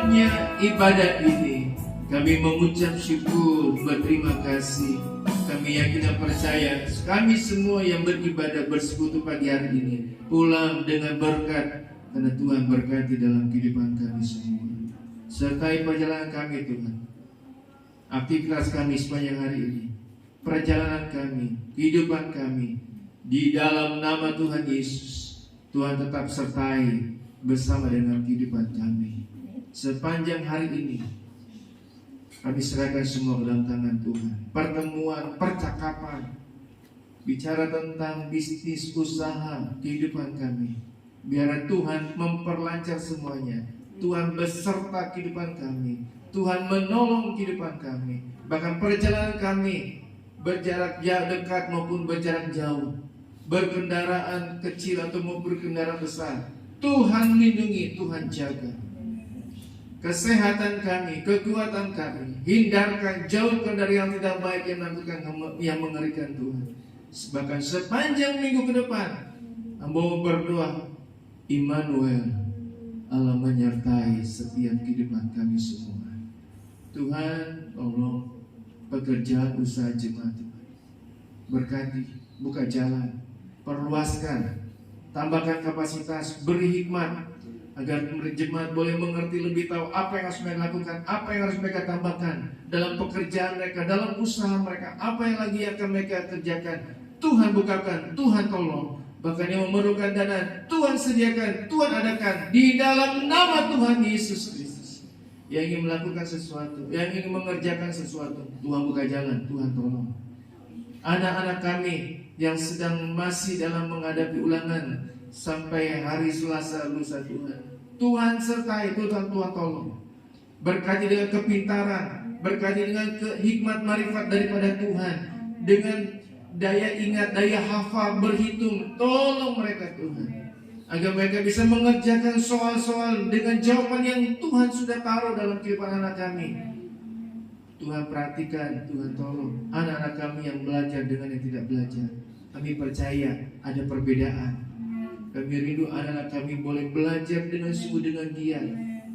D: berkatnya ibadat ini, kami mengucap syukur, berterima kasih. Kami yakin dan percaya kami semua yang beribadah bersekutu pagi hari ini pulang dengan berkat, karena Tuhan berkati dalam kehidupan kami semua. Sertai perjalanan kami Tuhan, aktivitas kami sepanjang hari ini, perjalanan kami, kehidupan kami, di dalam nama Tuhan Yesus. Tuhan tetap sertai bersama dengan kehidupan kami sepanjang hari ini. Kami serahkan semua ke dalam tangan Tuhan. Pertemuan, percakapan, bicara tentang bisnis, usaha, kehidupan kami, biar Tuhan memperlancar semuanya. Tuhan beserta kehidupan kami. Tuhan menolong kehidupan kami. Bahkan perjalanan kami, berjarak dekat maupun berjarak jauh, berkendaraan kecil atau maupun berkendaraan besar, Tuhan lindungi, Tuhan jaga. Kesehatan kami, kekuatan kami, hindarkan, jauhkan dari yang tidak baik, yang menakutkan, yang mengerikan Tuhan. Bahkan sepanjang minggu ke depan, hamba berdoa, Immanuel, Allah menyertai setiap kehidupan kami semua. Tuhan, tolong pekerjaan usaha jemaat Tuhan, berkati, buka jalan, perluaskan, tambahkan kapasitas, beri hikmat, agar jemaat boleh mengerti lebih tahu apa yang harus mereka lakukan, apa yang harus mereka tambahkan dalam pekerjaan mereka, dalam usaha mereka, apa yang lagi akan mereka kerjakan. Tuhan bukakan, Tuhan tolong. Bahkan yang memerlukan dana, Tuhan sediakan, Tuhan adakan di dalam nama Tuhan Yesus Kristus. Yang ingin melakukan sesuatu, yang ingin mengerjakan sesuatu, Tuhan buka jalan, Tuhan tolong. Anak-anak kami yang sedang masih dalam menghadapi ulangan sampai hari Selasa lusa Tuhan, Tuhan sertai, Tuhan tolong. Berkati dengan kepintaran, berkati dengan hikmat marifat daripada Tuhan, dengan daya ingat, daya hafal, berhitung, tolong mereka Tuhan, agar mereka bisa mengerjakan soal-soal dengan jawaban yang Tuhan sudah taruh dalam kehidupan anak kami. Tuhan perhatikan, Tuhan tolong anak-anak kami yang belajar dengan yang tidak belajar. Kami percaya ada perbedaan. Kami rindu anak-anak kami boleh belajar dengan sungguh, dengan giat.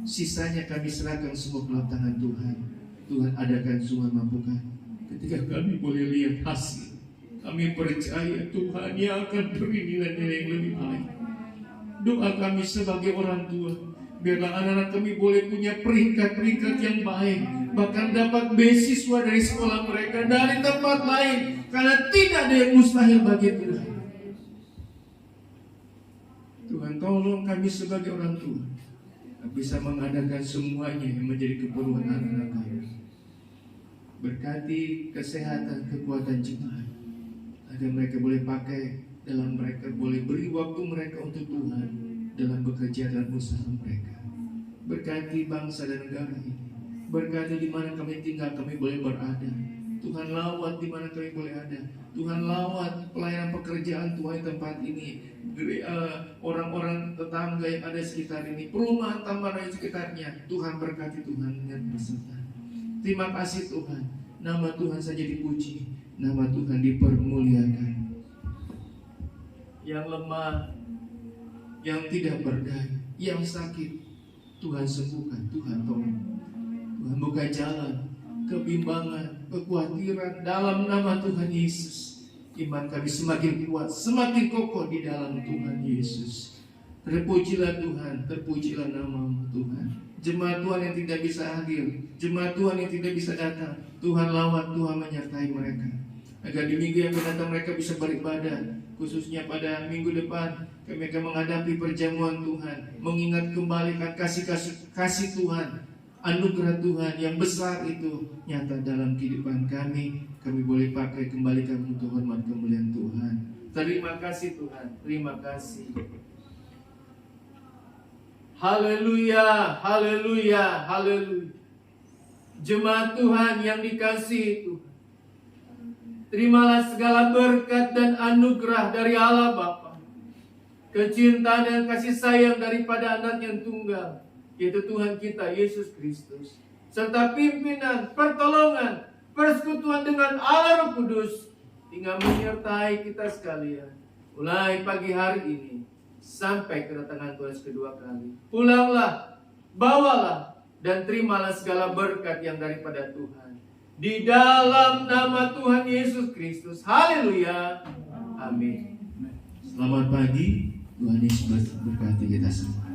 D: Sisanya kami serahkan semua ke dalam tangan Tuhan. Tuhan adakan semua, mampukan. Ketika kami boleh lihat hasil, kami percaya Tuhan yang akan beri nilai-nilai yang lebih baik. Doa kami sebagai orang tua, biarlah anak-anak kami boleh punya peringkat-peringkat yang baik, bahkan dapat beasiswa dari sekolah mereka, dari tempat lain, karena tidak ada yang mustahil bagi Tuhan. Tuhan tolong kami sebagai orang tua bisa mengadakan semuanya yang menjadi keperluan anak-anak kami. Berkati kesehatan, kekuatan jemaat, agar mereka boleh pakai dalam mereka, boleh beri waktu mereka untuk Tuhan dalam bekerja dan usaha mereka. Berkati bangsa dan negara ini, berkati di mana kami tinggal, kami boleh berada. Tuhan lawat di mana kami boleh ada. Tuhan lawat pelayanan pekerjaan Tuhan di tempat ini, orang-orang tetangga yang ada di sekitar ini, perumahan tambahan di sekitarnya. Tuhan berkati, Tuhan lihat beserta. Terima kasih Tuhan, nama Tuhan saja dipuji, nama Tuhan dipermuliakan. Yang lemah, yang tidak berdaya, yang sakit, Tuhan sembuhkan, Tuhan tolong. Tuhan buka jalan, kebimbangan, kekhawatiran dalam nama Tuhan Yesus. Iman kami semakin kuat, semakin kokoh di dalam Tuhan Yesus. Terpujilah Tuhan, terpujilah nama-Mu Tuhan. Jemaat Tuhan yang tidak bisa hadir, jemaat Tuhan yang tidak bisa datang, Tuhan lawat, Tuhan menyertai mereka, agar di minggu yang mendatang mereka bisa beribadah. Khususnya pada minggu depan kami akan menghadapi perjamuan Tuhan, mengingat kembali kasih Tuhan, anugerah Tuhan yang besar itu nyata dalam kehidupan kami. Kami boleh pakai kembali kami untuk hormat kemuliaan Tuhan. Terima kasih Tuhan, terima kasih. Haleluya, haleluya, haleluya. Jemaat Tuhan yang dikasihi Tuhan, terimalah segala berkat dan anugerah dari Allah Bapa, kecintaan dan kasih sayang daripada Anak yang tunggal, yaitu Tuhan kita Yesus Kristus, serta pimpinan, pertolongan, persekutuan dengan Allah Roh Kudus tinggal menyertai kita sekalian mulai pagi hari ini sampai kedatangan Tuhan kedua kali. Pulanglah, bawalah dan terimalah segala berkat yang daripada Tuhan. Di dalam nama Tuhan Yesus Kristus. Haleluya. Amin. Selamat pagi. Tuhan Yesus berkati kita semua.